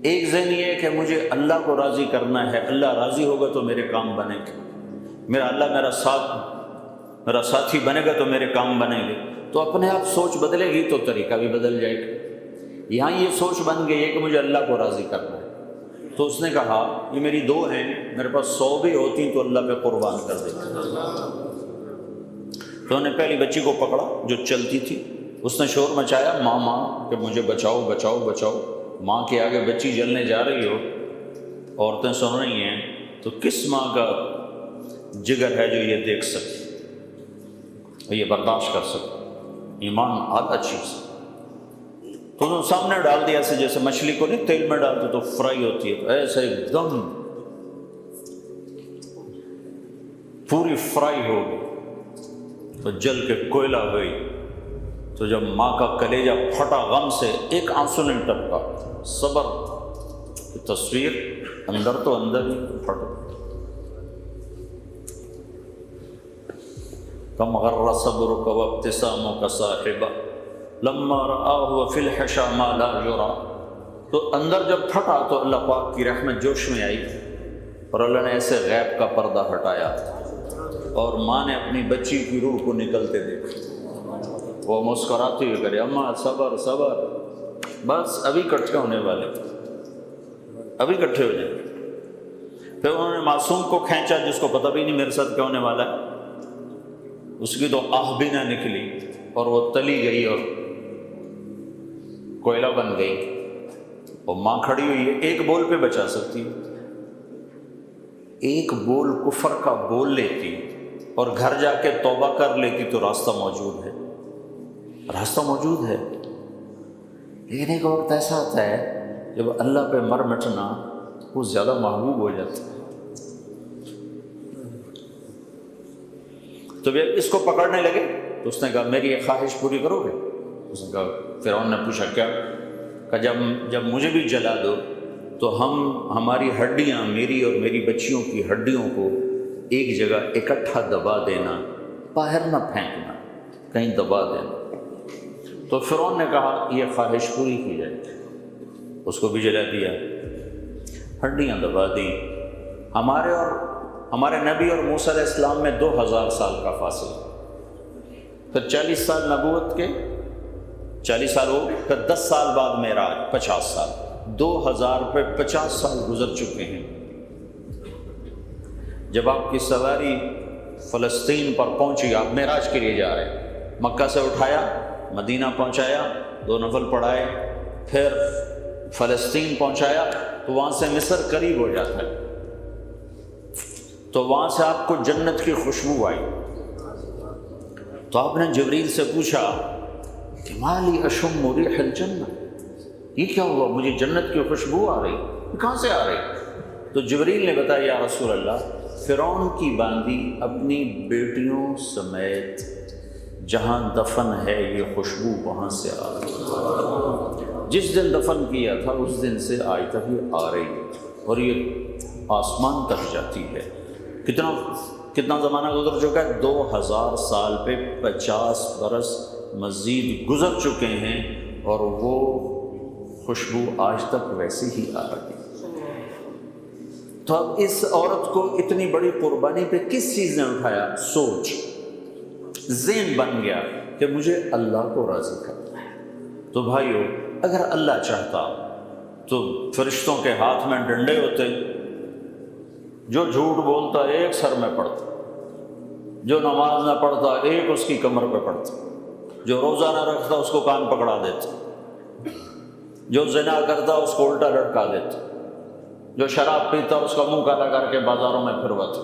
ایک ذہن یہ ہے کہ مجھے اللہ کو راضی کرنا ہے، اللہ راضی ہوگا تو میرے کام بنے گے، میرا اللہ میرا ساتھی بنے گا تو میرے کام بنیں گے۔ تو اپنے آپ سوچ بدلے گی تو طریقہ بھی بدل جائے گا۔ یہاں یہ سوچ بن گئی ہے کہ مجھے اللہ کو راضی کرنا ہے، تو اس نے کہا یہ میری 2 ہیں، میرے پاس 100 بھی ہوتی تو اللہ پہ قربان کر دیتا۔ تو انہوں نے پہلی بچی کو پکڑا جو چلتی تھی، اس نے شور مچایا ماں کہ مجھے بچاؤ بچاؤ بچاؤ۔ ماں کے آگے بچی جلنے جا رہی ہو، عورتیں سن رہی ہیں، تو کس ماں کا جگر ہے جو یہ دیکھ سکے، یہ برداشت کر سکے؟ ایمان آدھا چیز۔ تو انہوں نے سامنے ڈال دیا، ایسے جیسے مچھلی کو نہیں تیل میں ڈالتے تو فرائی ہوتی ہے، تو ایسے ایک دم پوری فرائی ہو گئی، تو جل کے کوئلہ ہوئی۔ تو جب ماں کا کلیجہ پھٹا غم سے، ایک آنسو نہیں ٹپکا، صبر کی تصویر اندر تو اندر ہی پھٹ۔ کم غر صبرک وابتسامک صاحبہ لما رآہ فی الحشا ما لا یرا۔ تو اندر جب پھٹا تو اللہ پاک کی رحمت جوش میں آئی اور اللہ نے ایسے غیب کا پردہ ہٹایا، اور ماں نے اپنی بچی کی روح کو نکلتے دیکھا۔ وہ مسکراتی ہوئی کرے اماں صبر صبر، بس ابھی کٹھے ہونے والے، ابھی کٹھے ہو جائیں۔ پھر انہوں نے معصوم کو کھینچا جس کو پتہ بھی نہیں میرے ساتھ کیا ہونے والا ہے، اس کی تو آہ بھی نہ نکلی اور وہ تلی گئی اور کوئلہ بن گئی۔ اور ماں کھڑی ہوئی ہے، ایک بول پہ بچا سکتی، ایک بول کفر کا بول لیتی اور گھر جا کے توبہ کر لیتی تو راستہ موجود ہے، راستہ موجود ہے۔ لیکن ایک وقت ایسا آتا ہے جب اللہ پہ مر مٹنا وہ زیادہ محبوب ہو جاتا ہے۔ تو جب اس کو پکڑنے لگے تو اس نے کہا میری ایک خواہش پوری کرو گے؟ اس نے کہا، فرعون نے پوچھا کیا؟ کہ جب مجھے بھی جلا دو تو ہماری ہڈیاں، میری اور میری بچیوں کی ہڈیوں کو ایک جگہ اکٹھا دبا دینا، باہر نہ پھینکنا، کہیں دبا دینا۔ تو فرعون نے کہا یہ خواہش پوری کی جائے، اس کو بھی جلا دیا، ہڈیاں دبا دی۔ ہمارے نبی اور موسیٰ علیہ السلام میں 2000 سال کا فاصلہ، پھر 40 سال نبوت کے، 40 سال ہو، پھر 10 سال بعد معراج، 50 سال، 2000 پہ 50 سال گزر چکے ہیں۔ جب آپ کی سواری فلسطین پر پہنچی، آپ معراج کے لیے جا رہے ہیں، مکہ سے اٹھایا، مدینہ پہنچایا، 2 نفل پڑھائے، پھر فلسطین پہنچایا تو وہاں سے مصر قریب ہو جاتا ہے، تو وہاں سے آپ کو جنت کی خوشبو آئی، تو آپ نے جبریل سے پوچھا کہ مالی اشم ریح الجنہ، یہ کیا ہوا، مجھے جنت کی خوشبو آ رہی، کہاں سے آ رہی؟ تو جبریل نے بتایا یا رسول اللہ، فرعون کی باندی اپنی بیٹیوں سمیت جہاں دفن ہے یہ خوشبو وہاں سے آ رہی ہے، جس دن دفن کیا تھا اس دن سے آج تک یہ آ رہی ہے، اور یہ آسمان تک جاتی ہے۔ کتنا زمانہ گزر چکا ہے؟ 2000 سال پہ 50 برس مزید گزر چکے ہیں، اور وہ خوشبو آج تک ویسے ہی آ رہی ہے۔ تو اب اس عورت کو اتنی بڑی قربانی پہ کس چیز نے اٹھایا؟ سوچ، ذہن بن گیا کہ مجھے اللہ کو راضی کرنا ہے۔ تو بھائیو، اگر اللہ چاہتا تو فرشتوں کے ہاتھ میں ڈنڈے ہوتے، جو جھوٹ بولتا ایک سر میں پڑتا، جو نماز نہ پڑھتا ایک اس کی کمر پہ پڑتا، جو روزہ نہ رکھتا اس کو کان پکڑا دیتا، جو زنا کرتا اس کو الٹا لٹکا دیتا، جو شراب پیتا اس کا منہ کالا کر کے بازاروں میں پھرواتا۔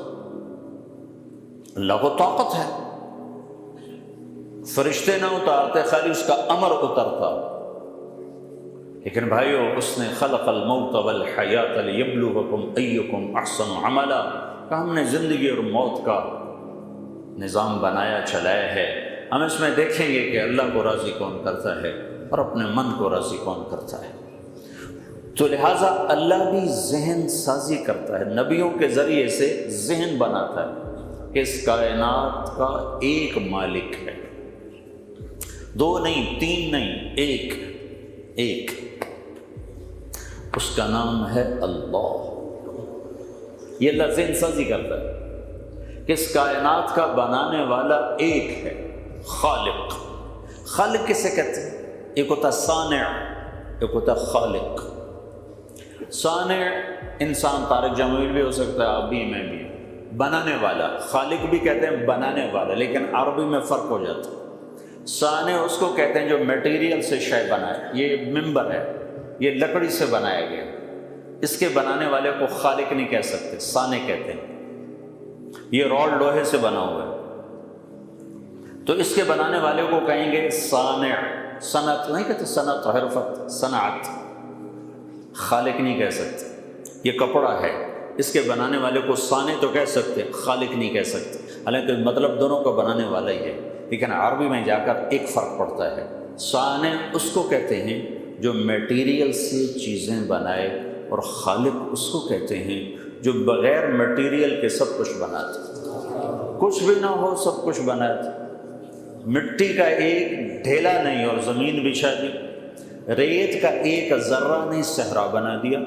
اللہ کو طاقت ہے، فرشتے نہ اتارتے، خالی اس کا امر اترتا۔ لیکن بھائیو، اس نے خلق الموت والحیات لیبلوکم ایکم احسن عملا، کہ ہم نے زندگی اور موت کا نظام بنایا، چلایا ہے، ہم اس میں دیکھیں گے کہ اللہ کو راضی کون کرتا ہے اور اپنے من کو راضی کون کرتا ہے۔ تو لہٰذا اللہ بھی ذہن سازی کرتا ہے، نبیوں کے ذریعے سے ذہن بناتا ہے کہ اس کائنات کا ایک مالک ہے، 2 نہیں، 3 نہیں، ایک، اس کا نام ہے اللہ۔ یہ اللہ ذہن سازی کرتا ہے کہ اس کائنات کا بنانے والا ایک ہے، خالق۔ خالق کسے کہتے ہیں؟ ایک ہوتا صانع، ایک ہوتا خالق۔ صانع انسان طارق جمویل بھی ہو سکتا ہے، آپ بھی، میں بھی۔ بنانے والا، خالق بھی کہتے ہیں بنانے والا، لیکن عربی میں فرق ہو جاتا ہے۔ صانع اس کو کہتے ہیں جو میٹیریل سے شے بنائے، یہ ممبر ہے، یہ لکڑی سے بنایا گیا، اس کے بنانے والے کو خالق نہیں کہہ سکتے، صانع کہتے ہیں۔ یہ راڈ لوہے سے بنا ہوا ہے، تو اس کے بنانے والے کو کہیں گے صانع۔ صنعت نہیں کہتے، صنعت حرفت، صنعت، خالق نہیں کہہ سکتے۔ یہ کپڑا ہے، اس کے بنانے والے کو صانع تو کہہ سکتے، خالق نہیں کہہ سکتے، حالانکہ مطلب دونوں کا بنانے والا ہی ہے، لیکن عربی میں جا کر ایک فرق پڑتا ہے۔ صانع اس کو کہتے ہیں جو میٹیریل سے چیزیں بنائے، اور خالق اس کو کہتے ہیں جو بغیر میٹیریل کے سب کچھ بناتے، کچھ بھی نہ ہو سب کچھ بناتے۔ مٹی کا ایک ڈھیلا نہیں اور زمین بچھا دی، ریت کا ایک ذرہ نہیں صحرا بنا دیا،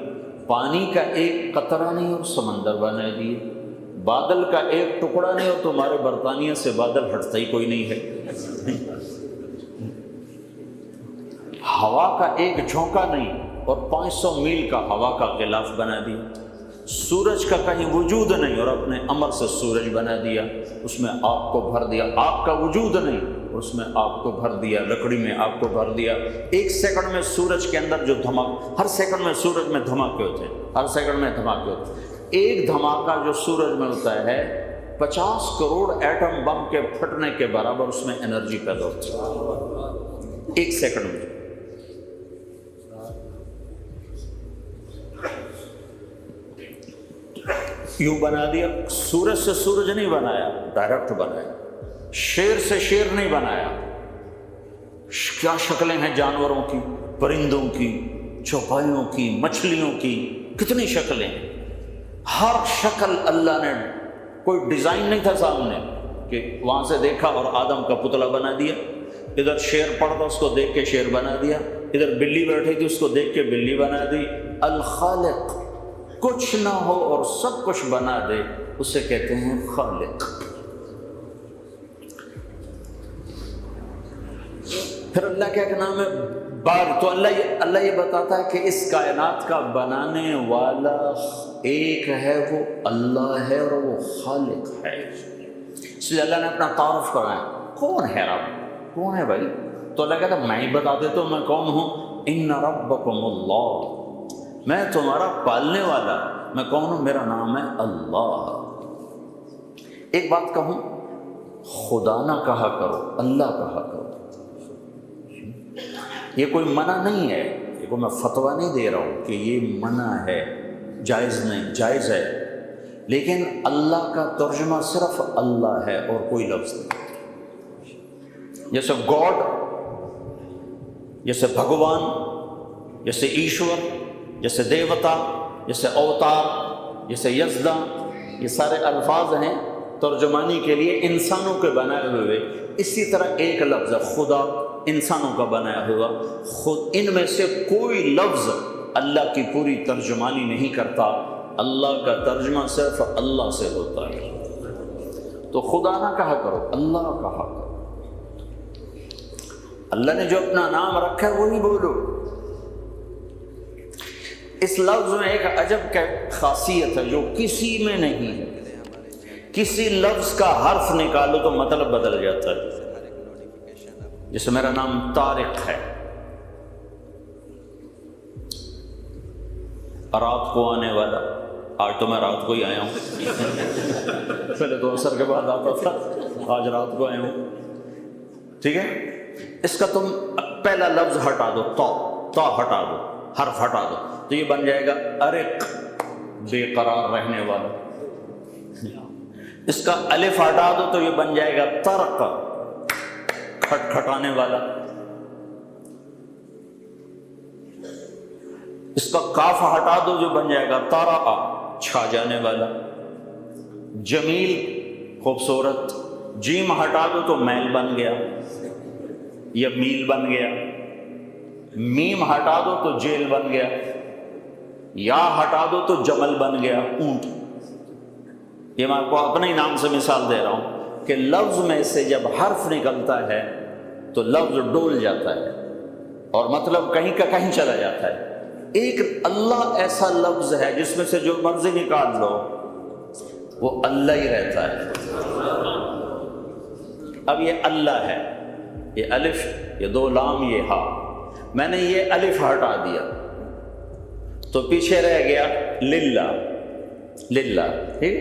پانی کا ایک قطرہ نہیں اور سمندر بنا دیے، بادل کا ایک ٹکڑا نہیں اور تمہارے برطانیہ سے بادل ہٹتا ہی کوئی نہیں ہے، ہوا کا ایک جھونکا نہیں اور 500 میل کا ہوا کا غلاف بنا دیا، سورج کا کہیں وجود نہیں اور اپنے امر سے سورج بنا دیا، اس میں آگ کو بھر دیا، آگ کا وجود نہیں اور اس میں آگ کو بھر دیا، لکڑی میں آگ کو بھر دیا۔ 1 سیکنڈ میں سورج کے اندر جو ہر سیکنڈ میں سورج میں دھماکے ہوتے ہیں، ہر سیکنڈ میں دھماکے ہوتے ہیں، ایک دھماکہ جو سورج میں ہوتا ہے 50 کروڑ ایٹم بم کے پھٹنے کے برابر اس میں انرجی پیدا ہوتی ہے 1 سیکنڈ میں۔ یوں بنا دیا، سورج سے سورج نہیں بنایا، ڈائریکٹ بنایا، شیر سے شیر نہیں بنایا. کیا شکلیں ہیں جانوروں کی، پرندوں کی، چوپایوں کی، مچھلیوں کی، کتنی شکلیں ہیں. ہر شکل اللہ نے، کوئی ڈیزائن نہیں تھا سامنے کہ وہاں سے دیکھا اور آدم کا پتلا بنا دیا. ادھر شیر پڑتا اس کو دیکھ کے شیر بنا دیا، ادھر بلی بیٹھی تھی اس کو دیکھ کے بلی بنا دی. الخالق، کچھ نہ ہو اور سب کچھ بنا دے، اسے کہتے ہیں خالق. پھر اللہ کا ایک نام ہے باری. تو اللہ یہ بتاتا ہے کہ اس کائنات کا بنانے والا ایک ہے، وہ اللہ ہے اور وہ خالق ہے. اس لیے اللہ نے اپنا تعارف کرایا، کون ہے رب، کون ہے بھائی؟ تو اللہ کہتا ہے میں ہی بتا دیتا ہوں میں کون ہوں. ان ربکم اللہ، میں تمہارا پالنے والا، میں کون ہوں؟ میرا نام ہے اللہ. ایک بات کہوں، خدا نہ کہا کرو، اللہ کہا کرو. یہ کوئی منع نہیں ہے، یہ کوئی میں فتویٰ نہیں دے رہا ہوں کہ یہ منع ہے، جائز نہیں، جائز ہے. لیکن اللہ کا ترجمہ صرف اللہ ہے اور کوئی لفظ نہیں. جیسے گاڈ، جیسے بھگوان، جیسے ایشور، جیسے دیوتا، جیسے اوتار، جیسے یزدا، یہ سارے الفاظ ہیں ترجمانی کے لیے انسانوں کے بنائے ہوئے. اسی طرح ایک لفظ ہے خدا، انسانوں کا بنایا ہوا. خود ان میں سے کوئی لفظ اللہ کی پوری ترجمانی نہیں کرتا. اللہ کا ترجمہ صرف اللہ سے ہوتا ہے. تو خدا نہ کہا کرو، اللہ کہا کرو. اللہ نے جو اپنا نام رکھا ہے وہی بولو. اس لفظ میں ایک عجب کا خاصیت ہے جو کسی میں نہیں ہے. کسی لفظ کا حرف نکالو تو مطلب بدل جاتا ہے. جیسے میرا نام طارق ہے، رات کو آنے والا. آج تو میں رات کو ہی آیا ہوں، پہلے تو عصر کے بعد آتا تھا، آج رات کو آیا ہوں. ٹھیک ہے، اس کا تم پہلا لفظ ہٹا دو، تا ہٹا دو، حرف ہٹا دو تو یہ بن جائے گا ارق، بے قرار رہنے والا. اس کا الف ہٹا دو تو یہ بن جائے گا طرق، کھٹکھٹانے والا. اس کا کاف ہٹا دو جو بن جائے گا طارق، چھا جانے والا. جمیل، خوبصورت. جیم ہٹا دو تو میل بن گیا یا میل بن گیا. میم ہٹا دو تو جیل بن گیا. یا ہٹا دو تو جمل بن گیا، اونٹ. یہ میں آپ کو اپنے ہی نام سے مثال دے رہا ہوں کہ لفظ میں سے جب حرف نکلتا ہے تو لفظ ڈول جاتا ہے اور مطلب کہیں کا کہیں چلا جاتا ہے. ایک اللہ ایسا لفظ ہے جس میں سے جو مرضی نکال لو وہ اللہ ہی رہتا ہے. اب یہ اللہ ہے، یہ الف، یہ دو لام، یہ ہا. میں نے یہ الف ہٹا دیا تو پیچھے رہ گیا للہ. للہ، ٹھیک.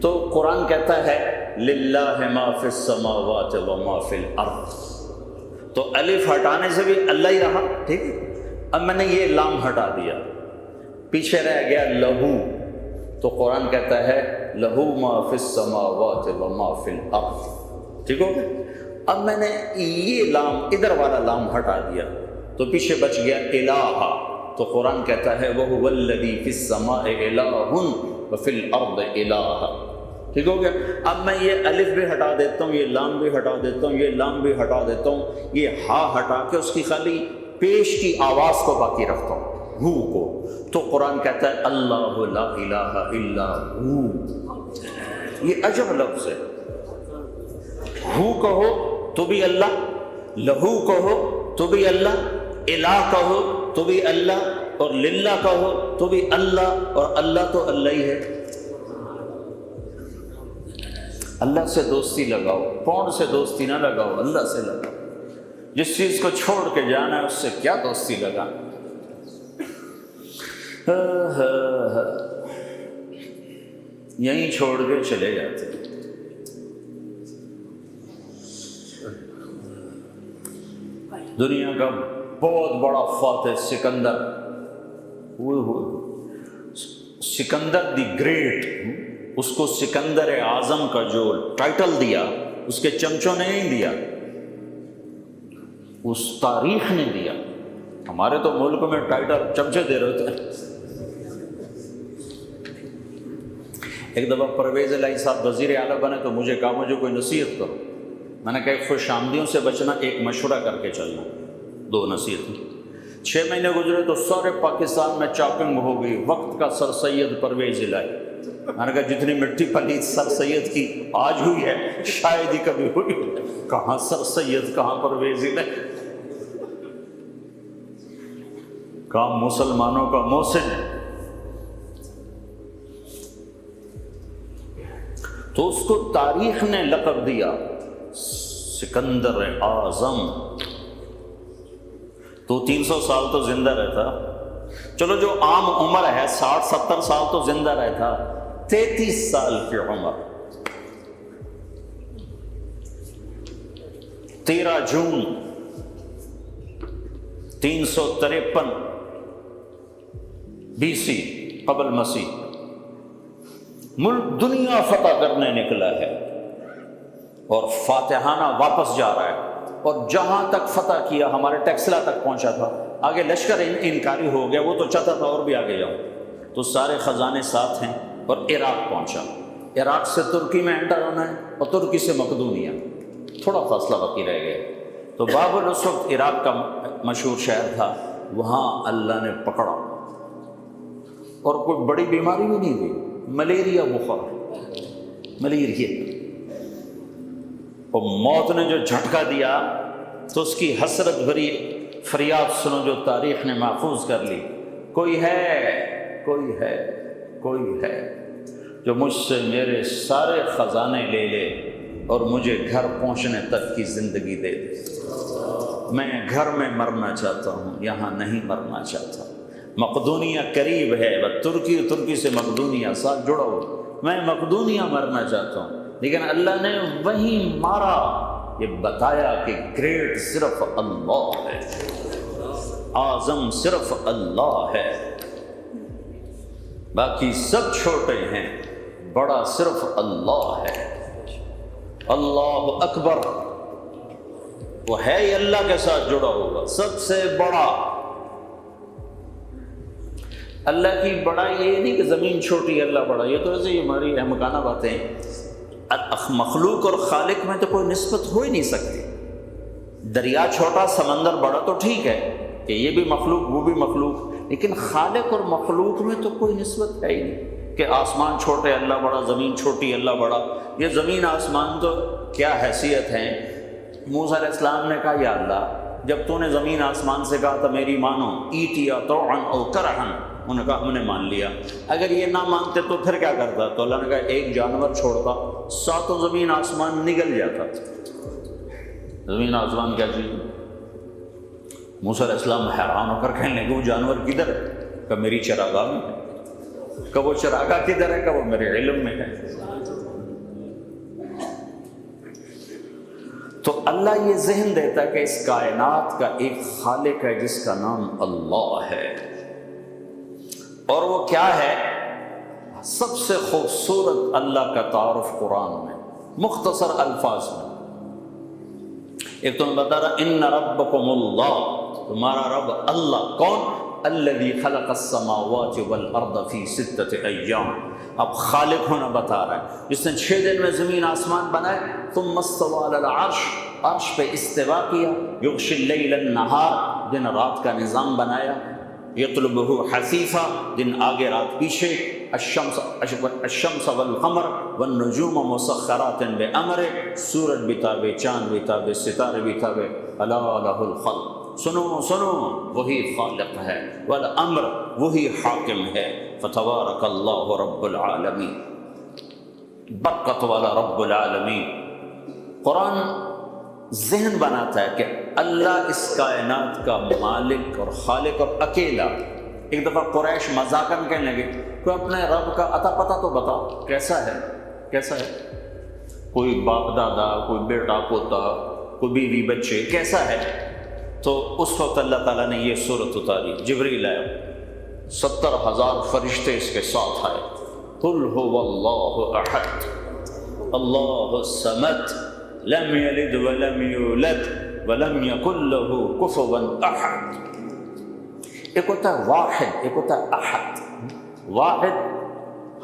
تو قرآن کہتا ہے للہ ما فی السماوات و ما فی الارض. تو الف ہٹانے سے بھی اللہ ہی رہا، ٹھیک. اب میں نے یہ لام ہٹا دیا، پیچھے رہ گیا لہو. تو قرآن کہتا ہے لہو ما فی السماوات و ما فی الارض. ٹھیک ہو گیا. اب میں نے یہ لام، ادھر والا لام ہٹا دیا تو پیچھے بچ گیا الہ. تو قرآن کہتا ہے وَهُوَ الَّذِي فِي السَّمَاءِ إِلَٰهٌ وَفِي الْأَرْضِ إِلَٰهٌ. ٹھیک ہو گیا. اب میں یہ الف بھی ہٹا دیتا ہوں، یہ لام بھی ہٹا دیتا ہوں، یہ لام بھی ہٹا دیتا ہوں، یہ ہا ہٹا کے اس کی خالی پیش کی آواز کو باقی رکھتا ہوں، ہو کو. تو قرآن کہتا ہے اللہ لا الہ الا ہو. یہ عجب لفظ ہے. ہو کہو تو بھی اللہ، لہو کہو تو بھی اللہ، الہ کہو تو بھی اللہ، اور للہ کہو تو بھی اللہ، اور اللہ تو اللہ ہی ہے. اللہ سے دوستی لگاؤ، پونڈ سے دوستی نہ لگاؤ، اللہ سے لگاؤ. جس چیز کو چھوڑ کے جانا ہے اس سے کیا دوستی لگا. یہیں چھوڑ کے چلے جاتے. دنیا کا بہت بڑا فاتح سکندر، سکندر دی گریٹ، اس کو سکندر اعظم کا جو ٹائٹل دیا اس کے چمچوں نے نہیں دیا، اس تاریخ نے دیا۔ ہمارے تو ملک میں ٹائٹل چمچے دے رہے تھے۔ ایک دفعہ پرویز الہی صاحب وزیر اعلیٰ بنے تو مجھے کہا مجھے کوئی نصیحت کرو۔ میں نے کہا خوش آمدیوں سے بچنا، ایک مشورہ کر کے چلنا، 2 نصیحتیں۔ 6 مہینے گزرے تو سارے پاکستان میں چاپنگ ہو گئی، وقت کا سر سید پرویز الہی۔ میں نے کہا جتنی مٹی پلیت سر سید کی آج ہوئی ہے شاید ہی کبھی ہوئی، کہاں سر سید کہاں پرویز الہی، کہاں مسلمانوں کا محسن۔ تو اس کو تاریخ نے لقب دیا سکندر اعظم۔ تو 300 سال تو زندہ رہتا، چلو جو عام عمر ہے 60-70 سال تو زندہ رہتا، 33 سال کی عمر 13 جون 353 BC قبل مسیح ملک دنیا فتح کرنے نکلا ہے، اور فاتحانہ واپس جا رہا ہے، اور جہاں تک فتح کیا ہمارے ٹیکسلا تک پہنچا تھا، آگے لشکر انکاری ہو گیا، وہ تو چاہتا تھا اور بھی آگے جاؤ، تو سارے خزانے ساتھ ہیں، اور عراق پہنچا۔ عراق سے ترکی میں انٹر ہونا ہے، اور ترکی سے مقدونیہ، تھوڑا فاصلہ باقی رہ گیا۔ تو بابل اس وقت عراق کا مشہور شہر تھا، وہاں اللہ نے پکڑا، اور کوئی بڑی بیماری بھی نہیں ہوئی، ملیریا بخار، ملیریا، اور موت نے جو جھٹکا دیا تو اس کی حسرت بھری فریاد سنو جو تاریخ نے محفوظ کر لی، کوئی ہے، کوئی ہے، کوئی ہے جو مجھ سے میرے سارے خزانے لے لے اور مجھے گھر پہنچنے تک کی زندگی دے دے۔ میں گھر میں مرنا چاہتا ہوں، یہاں نہیں مرنا چاہتا۔ مقدونیہ قریب ہے، ترکی سے مقدونیہ ساتھ جڑا ہو، میں مقدونیہ مرنا چاہتا ہوں، لیکن اللہ نے وہیں مارا، یہ بتایا کہ گریٹ صرف اللہ ہے، اعظم صرف اللہ ہے، باقی سب چھوٹے ہیں، بڑا صرف اللہ ہے۔ اللہ اکبر، وہ ہے ہی اللہ کے ساتھ جڑا ہوگا، سب سے بڑا۔ اللہ کی بڑائی یہ نہیں کہ زمین چھوٹی اللہ بڑا، یہ تو ایسے ہی ہماری احمقانہ باتیں ہیں۔ مخلوق اور خالق میں تو کوئی نسبت ہو ہی نہیں سکتی۔ دریا چھوٹا سمندر بڑا تو ٹھیک ہے کہ یہ بھی مخلوق وہ بھی مخلوق، لیکن خالق اور مخلوق میں تو کوئی نسبت ہے ہی نہیں کہ آسمان چھوٹے اللہ بڑا، زمین چھوٹی اللہ بڑا۔ یہ زمین آسمان تو کیا حیثیت ہے۔ موسیٰ علیہ السلام نے کہا یا اللہ جب تو نے زمین آسمان سے کہا تھا میری مانو، ایتیا طوعا او کرہن، انہوں نے کہا ہم نے مان لیا۔ اگر یہ نہ مانتے تو پھر کیا کرتا؟ تو اللہ نے کہا ایک جانور چھوڑتا، ساتوں زمین آسمان نگل جاتا۔ زمین آسمان کیا چیز؟ موسیٰ علیہ السلام حیران ہو کر کہنے لگے وہ جانور کدھر ہے؟ کہ میری چراگاہ میں ہے۔ کہ وہ چراگاہ کدھر ہے؟ کہ وہ میرے علم میں ہے۔ تو اللہ یہ ذہن دیتا ہے کہ اس کائنات کا ایک خالق ہے جس کا نام اللہ ہے، اور وہ کیا ہے؟ سب سے خوبصورت اللہ کا تعارف قرآن میں مختصر الفاظ میں۔ ایک تو میں بتا رہا ان ربکم اللہ، تمہارا رب اللہ کون؟ الذی خلق السماوات والارض فی 6 ایام۔ اب خالق ہونا بتا رہا ہے جس نے 6 دن میں زمین آسمان بنائے، ثم استوى علی العرش، عرش پہ استوا کیا، یغشی اللیل النہار، دن رات کا نظام بنایا، یطلبہ حثیثا، دن آگے رات پیچھے، الشمس والقمر والنجوم مسخرات بامرہ، سورج بھی تابع، چاند بھی تابع، ستارے بھی تابع، الا لہ الخلق، سنو سنو وہی خالق ہے، والامر وہی حاکم ہے، فتبارک اللہ رب العالمین، برکت والا رب العالمین۔ قرآن ذہن بناتا ہے کہ اللہ اس کائنات کا مالک اور خالق اور اکیلا۔ ایک دفعہ قریش مذاقاً کہنے لگے کوئی اپنے رب کا عطا پتہ تو بتاؤ، کیسا ہے کیسا ہے؟ کوئی باپ دادا، کوئی بیٹا پوتا، کوئی بیوی بچے، کیسا ہے؟ تو اس وقت اللہ تعالیٰ نے یہ صورت اتاری، جبریل آیا، 70,000 فرشتے اس کے ساتھ آئے، قل هو اللہ احد اللہ الصمد لم یلد ولم یولد ولم یکن لہ کفوا احد۔ ایک ہوتا ہے واحد، ایک ہوتا ہے احد۔ واحد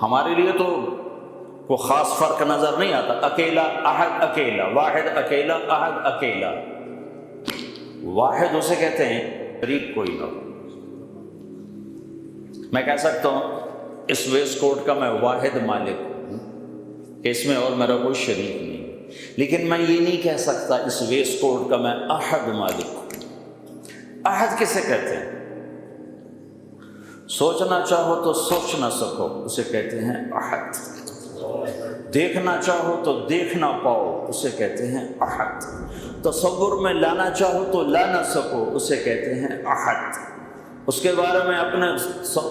ہمارے لیے تو کوئی خاص فرق نظر نہیں آتا، اکیلا احد اکیلا، واحد اکیلا احد اکیلا۔ واحد اسے کہتے ہیں شریک کوئی نہ ہو۔ میں کہہ سکتا ہوں اس ویسٹ کوٹ کا میں واحد مالک ہوں کہ اس میں اور میرا کوئی شریک نہیں، لیکن میں یہ نہیں کہہ سکتا اس ویسٹ کوٹ کا میں احد مالک ہوں۔ احد کسے کہتے ہیں؟ سوچنا چاہو تو سوچ نہ سکو اسے کہتے ہیں احد، دیکھنا چاہو تو دیکھ نہ پاؤ اسے کہتے ہیں احد، تصور میں لانا چاہو تو لا نہ سکو اسے کہتے ہیں احد، اس کے بارے میں اپنے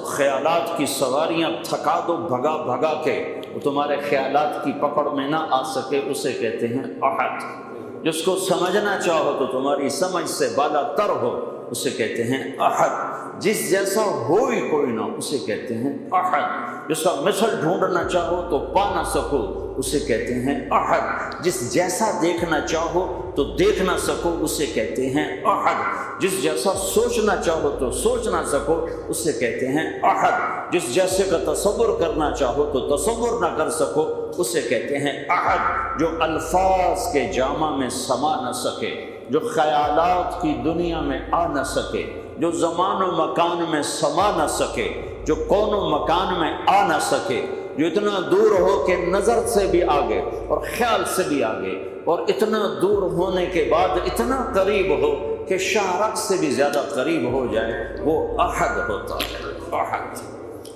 خیالات کی سواریاں تھکا دو بھگا بھگا کے وہ تمہارے خیالات کی پکڑ میں نہ آ سکے اسے کہتے ہیں احد، جس کو سمجھنا چاہو تو تمہاری سمجھ سے بالا تر ہو اسے کہتے ہیں احد، جس جیسا ہو ہی کوئی نہ اسے کہتے ہیں احد، جس کا مثل ڈھونڈنا چاہو تو پا نہ سکو اسے کہتے ہیں احد، جس جیسا دیکھنا چاہو تو دیکھ نہ سکو اسے کہتے ہیں احد، جس جیسا سوچنا چاہو تو سوچ نہ سکو اسے کہتے ہیں احد، جس جیسے کا تصور کرنا چاہو تو تصور نہ کر سکو اسے کہتے ہیں احد، جو الفاظ کے جامع میں سما نہ سکے، جو خیالات کی دنیا میں آ نہ سکے، جو زمان و مکان میں سما نہ سکے، جو کون و مکان میں آ نہ سکے، جو اتنا دور ہو کہ نظر سے بھی آگے اور خیال سے بھی آگے، اور اتنا دور ہونے کے بعد اتنا قریب ہو کہ شاہراہ سے بھی زیادہ قریب ہو جائے، وہ احد ہوتا ہے۔ احد،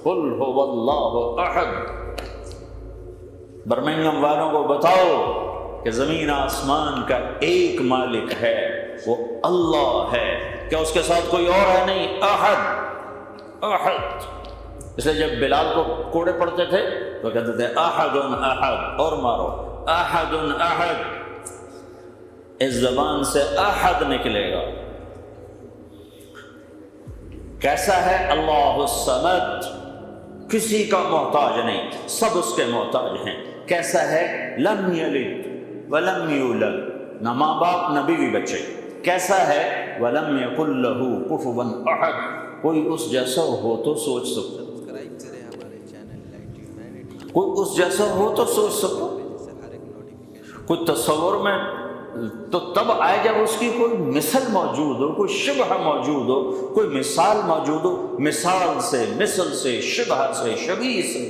قل هو اللہ احد۔ برمنگھم والوں کو بتاؤ کہ زمین آسمان کا ایک مالک ہے، وہ اللہ ہے، کیا اس کے ساتھ کوئی اور ہے؟ نہیں، احد احد۔ اس لیے جب بلال کو کوڑے پڑتے تھے تو کہتے تھے احد احد، اور مارو احد احد، اس زبان سے احد نکلے گا۔ کیسا ہے؟ اللہ الصمد، کسی کا محتاج نہیں، سب اس کے محتاج ہیں۔ کیسا ہے؟ لم یلد ولم یولد، نہ ماں باپ نہ بیوی بچے۔ کیسا ہے؟ ولم یکن لہ کفوا احد، کوئی اس جیسا ہو تو سوچ سکو، کوئی اس جیسا ہو تو سوچ سکو، کوئی تصور میں تو تب آئے جب اس کی کوئی مثل موجود ہو، کوئی شبہ موجود ہو، کوئی مثال موجود ہو۔ مثال سے، مثل سے، شبہ سے، شبیہ سے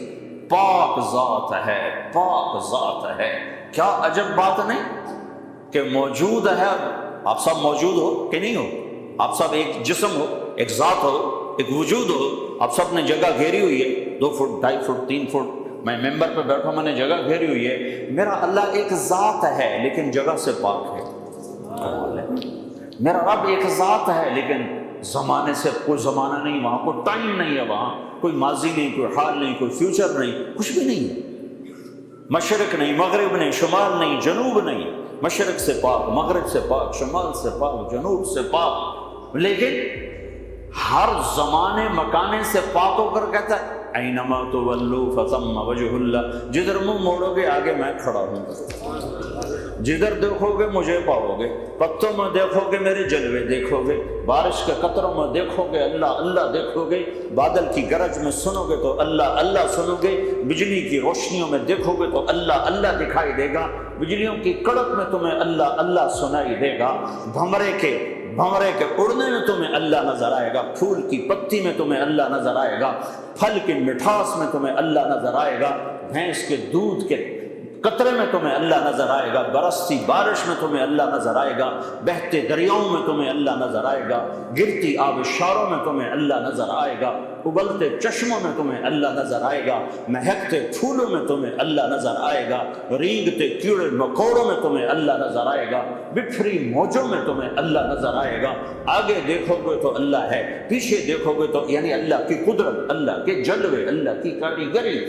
پاک ذات ہے، پاک ذات ہے۔ کیا عجب بات نہیں کہ موجود ہے، آپ سب موجود ہو کہ نہیں ہو، آپ سب ایک جسم ہو، ایک ذات ہو، ایک وجود ہو، آپ سب نے جگہ گھیری ہوئی ہے، 2 فٹ 2.5 فٹ 3 فٹ، میں ممبر پہ بیٹھا، میں نے جگہ گھیری ہوئی ہے۔ میرا اللہ ایک ذات ہے لیکن جگہ سے پاک ہے۔ میرا رب ایک ذات ہے لیکن زمانے سے کوئی زمانہ نہیں، وہاں کوئی ٹائم نہیں ہے، وہاں کوئی ماضی نہیں، کوئی حال نہیں، کوئی فیوچر نہیں، کچھ بھی نہیں ہے۔ مشرق نہیں، مغرب نہیں، شمال نہیں، جنوب نہیں، مشرق سے پاک، مغرب سے پاک، شمال سے پاک، جنوب سے پاک، لیکن ہر زمانے مکانے سے پاک ہو کر کہتا ہے اینما تولوا فثم وجہ اللہ، جدھر منہ موڑو گے آگے میں کھڑا ہوں، جدھر دیکھو گے مجھے پاؤ گے، پتوں میں دیکھو گے میرے جلوے دیکھو گے، بارش کے قطروں میں دیکھو گے اللہ اللہ دیکھو گے، بادل کی گرج میں سنو گے تو اللہ اللہ سنو گے، بجلی کی روشنیوں میں دیکھو گے تو اللہ اللہ دکھائی دے گا، بجلیوں کی کڑک میں تمہیں اللہ اللہ سنائی دے گا، بھنورے کے اڑنے میں تمہیں اللہ نظر آئے گا، پھول کی پتی میں تمہیں اللہ نظر آئے گا، پھل کی مٹھاس میں تمہیں اللہ نظر آئے گا، بھینس کے دودھ کے قطرے میں تمہیں اللہ نظر آئے گا، برستی بارش میں تمہیں اللہ نظر آئے گا، بہتے دریاؤں میں تمہیں اللہ نظر آئے گا، گرتی آبشاروں میں تمہیں اللہ نظر آئے گا، ابلتے چشموں میں تمہیں اللہ نظر آئے گا، مہکتے پھولوں میں تمہیں اللہ نظر آئے گا، رینگتے کیڑے مکوڑوں میں تمہیں اللہ نظر آئے گا، بکھری موجوں میں تمہیں اللہ نظر آئے گا، آگے دیکھو گے تو اللہ ہے، پیچھے دیکھو گے تو یعنی اللہ کی قدرت، اللہ کے جلوے، اللہ کی کاریگری۔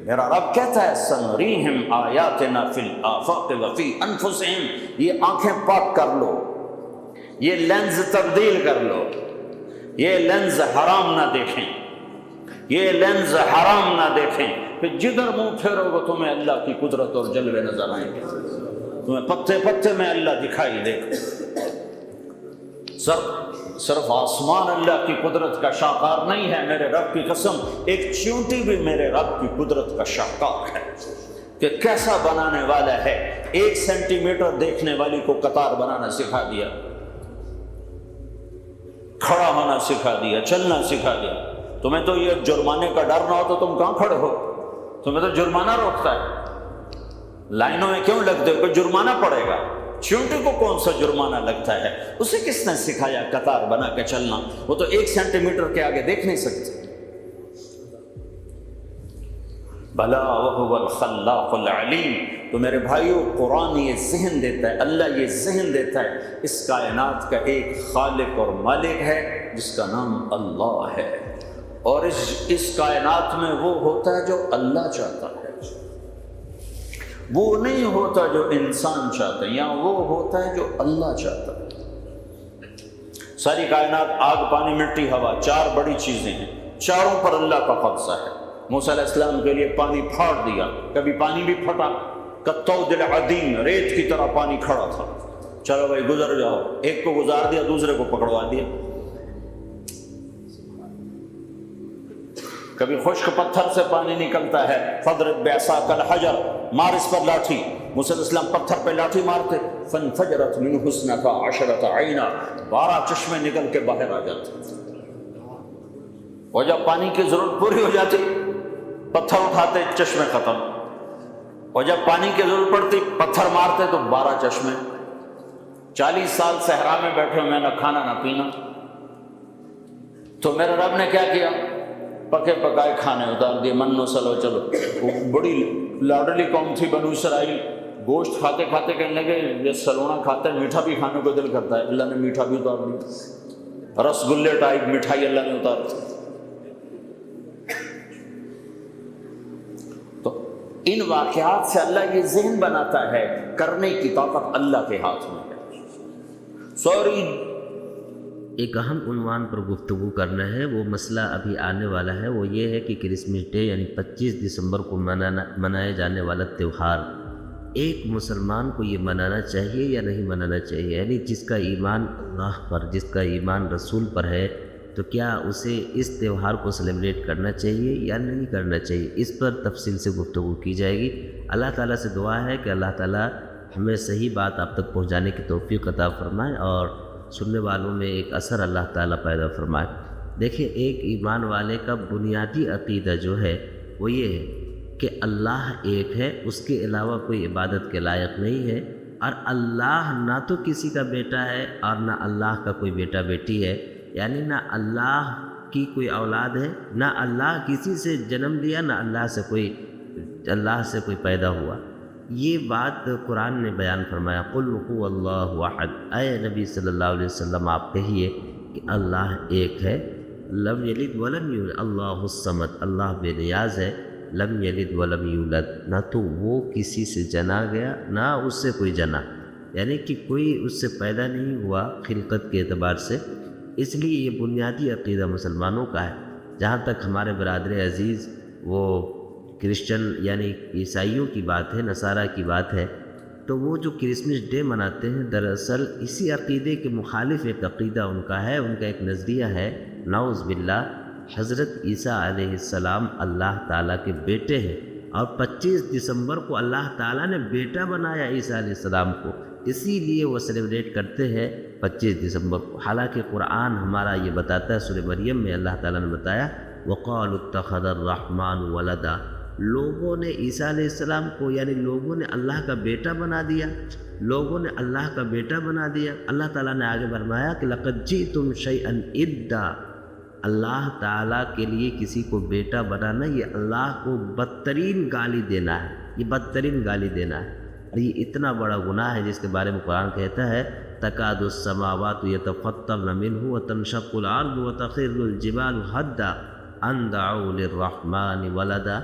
میرا رب کہتا ہے سنریہم آیاتنا فی الآفاق وفی انفسہم، یہ آنکھیں پاک کر لو، یہ لینز تبدیل کر لو، یہ لینز حرام نہ دیکھیں، یہ لینز حرام نہ دیکھیں، کہ جدھر منہ پھیرو گے تمہیں اللہ کی قدرت اور جلوے نظر آئیں گے۔ تمہیں پتے پتے میں اللہ دکھائی دے گا۔ صرف آسمان اللہ کی قدرت کا شاہکار نہیں ہے، میرے رب کی قسم ایک چیونٹی بھی میرے رب کی قدرت کا شاہکار ہے کہ کیسا بنانے والا ہے۔ 1 سینٹی میٹر دیکھنے والی کو قطار بنانا سکھا دیا، کھڑا ہونا سکھا دیا، چلنا سکھا دیا۔ تمہیں تو یہ جرمانے کا ڈر نہ ہو تو تم کہاں کھڑے ہو؟ تمہیں تو جرمانہ روکتا ہے، لائنوں میں کیوں لگتے ہو؟ کوئی جرمانہ پڑے گا؟ چیونٹی کو کون سا جرمانہ لگتا ہے؟ اسے کس نے سکھایا قطار بنا کے چلنا؟ وہ تو 1 سینٹی میٹر کے آگے دیکھ نہیں سکتے۔ بلا وهو الخلاق العلیم۔ تو میرے بھائیو، قرآن یہ ذہن دیتا ہے، اللہ یہ ذہن دیتا ہے، اس کائنات کا ایک خالق اور مالک ہے جس کا نام اللہ ہے، اور اس کائنات میں وہ ہوتا ہے جو اللہ چاہتا ہے، وہ نہیں ہوتا جو انسان چاہتا ہے، یا وہ ہوتا ہے جو اللہ چاہتا ہے۔ ساری کائنات آگ، پانی، مٹی، ہوا، 4 بڑی چیزیں ہیں، چاروں پر اللہ کا قبضہ ہے۔ موسیٰ علیہ السلام کے لیے پانی پھاڑ دیا، کبھی پانی بھی پھٹا، کالطود العظیم، ریت کی طرح پانی کھڑا تھا، چلو بھائی گزر جاؤ، ایک کو گزار دیا، دوسرے کو پکڑوا دیا۔ کبھی خشک پتھر سے پانی نکلتا ہے، فضرب بعصاک الحجر، مار اس پر لاٹھی۔ موسیٰ علیہ السلام پتھر پہ لاٹھی مارتے، فانفجرت منہ اثنتا عشرۃ عینا، 12 چشمے نکل کے باہر آ جاتے۔ اور جب پانی کی ضرورت پوری ہو جاتی، پتھر اٹھاتے، چشمے ختم، اور جب پانی کی ضرورت پڑتی پتھر مارتے تو 12 چشمے۔ 40 سال صحرا میں بیٹھے میں نہ کھانا نہ پینا، تو میرے رب نے کیا کیا؟ پکے پکائے کھانے اتار دیے، من و سلو، چلو۔ وہ بڑی لاڈلی قوم تھی بنو اسرائیل، گوشت کھاتے کھاتے کہنے لگے یہ سلونا کھاتے ہیں، میٹھا بھی کھانے کو دل کرتا ہے، اللہ نے میٹھا بھی اتار دیا، رس گلے ٹائپ مٹھائی اللہ نے اتار دی۔ تو ان واقعات سے اللہ یہ ذہن بناتا ہے، کرنے کی طاقت اللہ کے ہاتھ میں ہے۔ سوری، ایک اہم عنوان پر گفتگو کرنا ہے، وہ مسئلہ ابھی آنے والا ہے، وہ یہ ہے کہ کرسمس ڈے یعنی 25 دسمبر کو منایا جانے والا تہوار ایک مسلمان کو یہ منانا چاہیے یا نہیں منانا چاہیے، یعنی جس کا ایمان اللہ پر، جس کا ایمان رسول پر ہے، تو کیا اسے اس تہوار کو سیلیبریٹ کرنا چاہیے یا نہیں کرنا چاہیے، اس پر تفصیل سے گفتگو کی جائے گی۔ اللہ تعالیٰ سے دعا ہے کہ اللہ تعالیٰ ہمیں صحیح بات آپ تک پہنچانے کی توفیق عطا فرمائے اور سننے والوں میں ایک اثر اللہ تعالیٰ پیدا فرمائے۔ دیکھیں، ایک ایمان والے کا بنیادی عقیدہ جو ہے وہ یہ ہے کہ اللہ ایک ہے، اس کے علاوہ کوئی عبادت کے لائق نہیں ہے، اور اللہ نہ تو کسی کا بیٹا ہے اور نہ اللہ کا کوئی بیٹا بیٹی ہے، یعنی نہ اللہ کی کوئی اولاد ہے، نہ اللہ کسی سے جنم لیا، نہ اللہ سے کوئی پیدا ہوا۔ یہ بات قرآن نے بیان فرمایا، قل هو اللہ احد، اے نبی صلی اللہ علیہ وسلم آپ کہیے کہ اللہ ایک ہے، لم یلد ولم یولد، اللہ الصمد، اللہ بے نیاز ہے، لم یلد ولم یولد، نہ تو وہ کسی سے جنا گیا نہ اس سے کوئی جنا، یعنی کہ کوئی اس سے پیدا نہیں ہوا خلقت کے اعتبار سے۔ اس لیے یہ بنیادی عقیدہ مسلمانوں کا ہے۔ جہاں تک ہمارے برادر عزیز وہ کرسچن یعنی عیسائیوں کی بات ہے، نصارہ کی بات ہے، تو وہ جو کرسمس ڈے مناتے ہیں دراصل اسی عقیدے کے مخالف ایک عقیدہ ان کا ہے، ان کا ایک نظریہ ہے، نعوذ باللہ، حضرت عیسیٰ علیہ السلام اللہ تعالیٰ کے بیٹے ہیں، اور 25 دسمبر کو اللہ تعالیٰ نے بیٹا بنایا عیسیٰ علیہ السلام کو، اسی لیے وہ سیلیبریٹ کرتے ہیں 25 دسمبر کو۔ حالانکہ قرآن ہمارا یہ بتاتا ہے، سورہ مریم میں اللہ تعالیٰ نے بتایا وَقَالُوا اتَّخَذَ الرَّحْمَنُ وَلَدًا، لوگوں نے عیسیٰ علیہ السلام کو، یعنی لوگوں نے اللہ کا بیٹا بنا دیا، لوگوں نے اللہ کا بیٹا بنا دیا۔ اللہ تعالیٰ نے آگے فرمایا کہ لَقَدْ جِئْتُمْ شَيْئًا إِدًّا، اللہ تعالیٰ کے لیے کسی کو بیٹا بنانا یہ اللہ کو بدترین گالی دینا ہے، یہ بدترین گالی دینا ہے، اور یہ اتنا بڑا گناہ ہے جس کے بارے میں قرآن کہتا ہے تَكَادُ السَّمَاوَاتُ يَتَفَطَّرْنَ مِنْهُ وَتَنشَقُّ الْأَرْضُ وَتَخِرُّ الْجِبَالُ هَدًّا أَن دَعَوْا لِلرَّحْمَنِ وَلَدًا،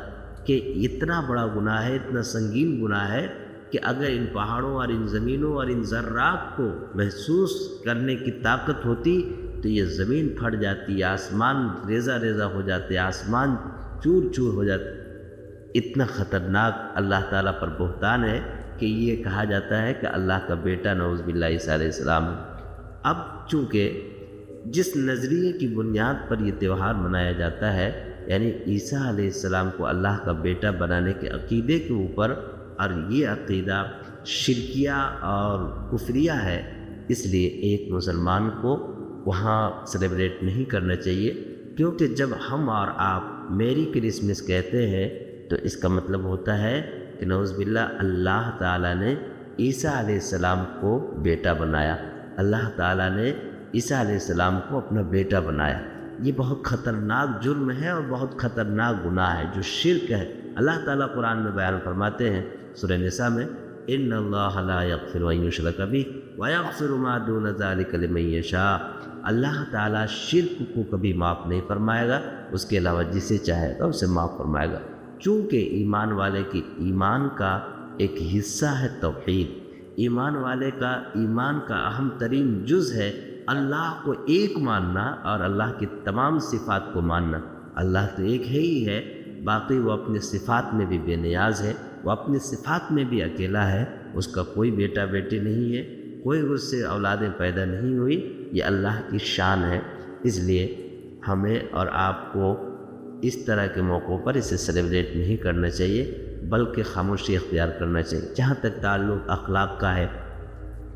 کہ اتنا بڑا گناہ ہے، اتنا سنگین گناہ ہے کہ اگر ان پہاڑوں اور ان زمینوں اور ان ذرات کو محسوس کرنے کی طاقت ہوتی تو یہ زمین پھٹ جاتی، آسمان ریزہ ریزہ ہو جاتے، آسمان چور چور ہو جاتے۔ اتنا خطرناک اللہ تعالیٰ پر بہتان ہے کہ یہ کہا جاتا ہے کہ اللہ کا بیٹا نعوذ باللہ عیسیٰ علیہ السلام ہے۔ اب چونکہ جس نظریے کی بنیاد پر یہ تہوار منایا جاتا ہے، یعنی عیسیٰ علیہ السلام کو اللہ کا بیٹا بنانے کے عقیدے کے اوپر، اور یہ عقیدہ شرکیہ اور کفریہ ہے، اس لیے ایک مسلمان کو وہاں سیلیبریٹ نہیں کرنا چاہیے، کیونکہ جب ہم اور آپ میری کرسمس کہتے ہیں تو اس کا مطلب ہوتا ہے کہ نعوذ باللہ اللہ تعالیٰ نے عیسیٰ علیہ السلام کو بیٹا بنایا، اللہ تعالیٰ نے عیسیٰ علیہ السلام کو اپنا بیٹا بنایا۔ یہ بہت خطرناک جرم ہے اور بہت خطرناک گناہ ہے جو شرک ہے۔ اللہ تعالیٰ قرآن میں بیان فرماتے ہیں سورہ نساء میں، ان اللہ لا یغفر ان یشرک بہ ویغفر ما دون ذلک لمن یشاء۔ اللہ تعالیٰ شرک کو کبھی معاف نہیں فرمائے گا، اس کے علاوہ جسے چاہے گا اسے معاف فرمائے گا، چونکہ ایمان والے کی ایمان کا ایک حصہ ہے توحید۔ ایمان والے کا ایمان کا اہم ترین جز ہے اللہ کو ایک ماننا اور اللہ کی تمام صفات کو ماننا۔ اللہ تو ایک ہی ہے، باقی وہ اپنے صفات میں بھی بے نیاز ہے، وہ اپنے صفات میں بھی اکیلا ہے، اس کا کوئی بیٹا بیٹی نہیں ہے، کوئی اس سے اولادیں پیدا نہیں ہوئی، یہ اللہ کی شان ہے۔ اس لیے ہمیں اور آپ کو اس طرح کے موقعوں پر اسے سیلیبریٹ نہیں کرنا چاہیے، بلکہ خاموشی اختیار کرنا چاہیے۔ جہاں تک تعلق اخلاق کا ہے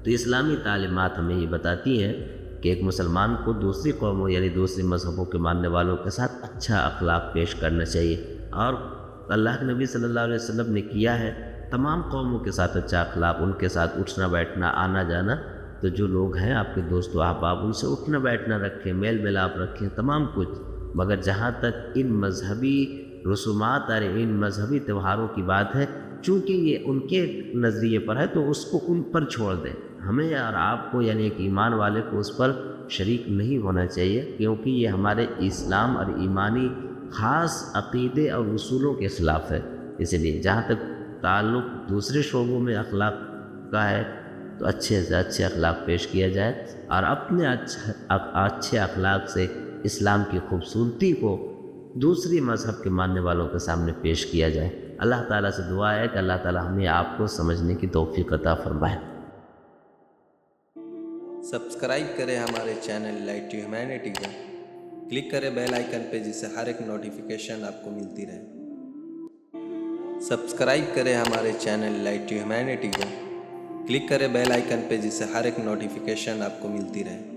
تو اسلامی تعلیمات ہمیں یہ بتاتی ہیں کہ ایک مسلمان کو دوسری قوموں یعنی دوسرے مذہبوں کے ماننے والوں کے ساتھ اچھا اخلاق پیش کرنا چاہیے، اور اللہ کے نبی صلی اللہ علیہ وسلم نے کیا ہے تمام قوموں کے ساتھ اچھا اخلاق، ان کے ساتھ اٹھنا بیٹھنا آنا جانا۔ تو جو لوگ ہیں آپ کے دوست و احباب، ان سے اٹھنا بیٹھنا رکھیں، میل ملاپ رکھیں، تمام کچھ، مگر جہاں تک ان مذہبی رسومات اور ان مذہبی تہواروں کی بات ہے، چونکہ یہ ان کے نظریے پر ہے تو اس کو ان پر چھوڑ دیں۔ ہمیں اور آپ کو یعنی ایک ایمان والے کو اس پر شریک نہیں ہونا چاہیے، کیونکہ یہ ہمارے اسلام اور ایمانی خاص عقیدے اور اصولوں کے خلاف ہے۔ اس لیے جہاں تک تعلق دوسرے شعبوں میں اخلاق کا ہے تو اچھے سے اچھے اخلاق پیش کیا جائے، اور اپنے اچھے اخلاق سے اسلام کی خوبصورتی کو دوسری مذہب کے ماننے والوں کے سامنے پیش کیا جائے۔ اللہ تعالیٰ سے دعا ہے کہ اللہ تعالیٰ ہمیں آپ کو سمجھنے کی توفیق عطا فرمائے۔ سبسکرائب کریں ہمارے چینل لائٹ ٹو ہیومینٹی کو، کلک کریں بیل آئیکن پہ جس سے ہر ایک نوٹیفیکیشن آپ کو ملتی رہے۔ سبسکرائب کریں ہمارے چینل لائٹ ٹو ہیومینٹی کو، کلک کریں بیل آئیکن پہ جس سے ہر ایک نوٹیفیکیشن آپ کو ملتی رہے۔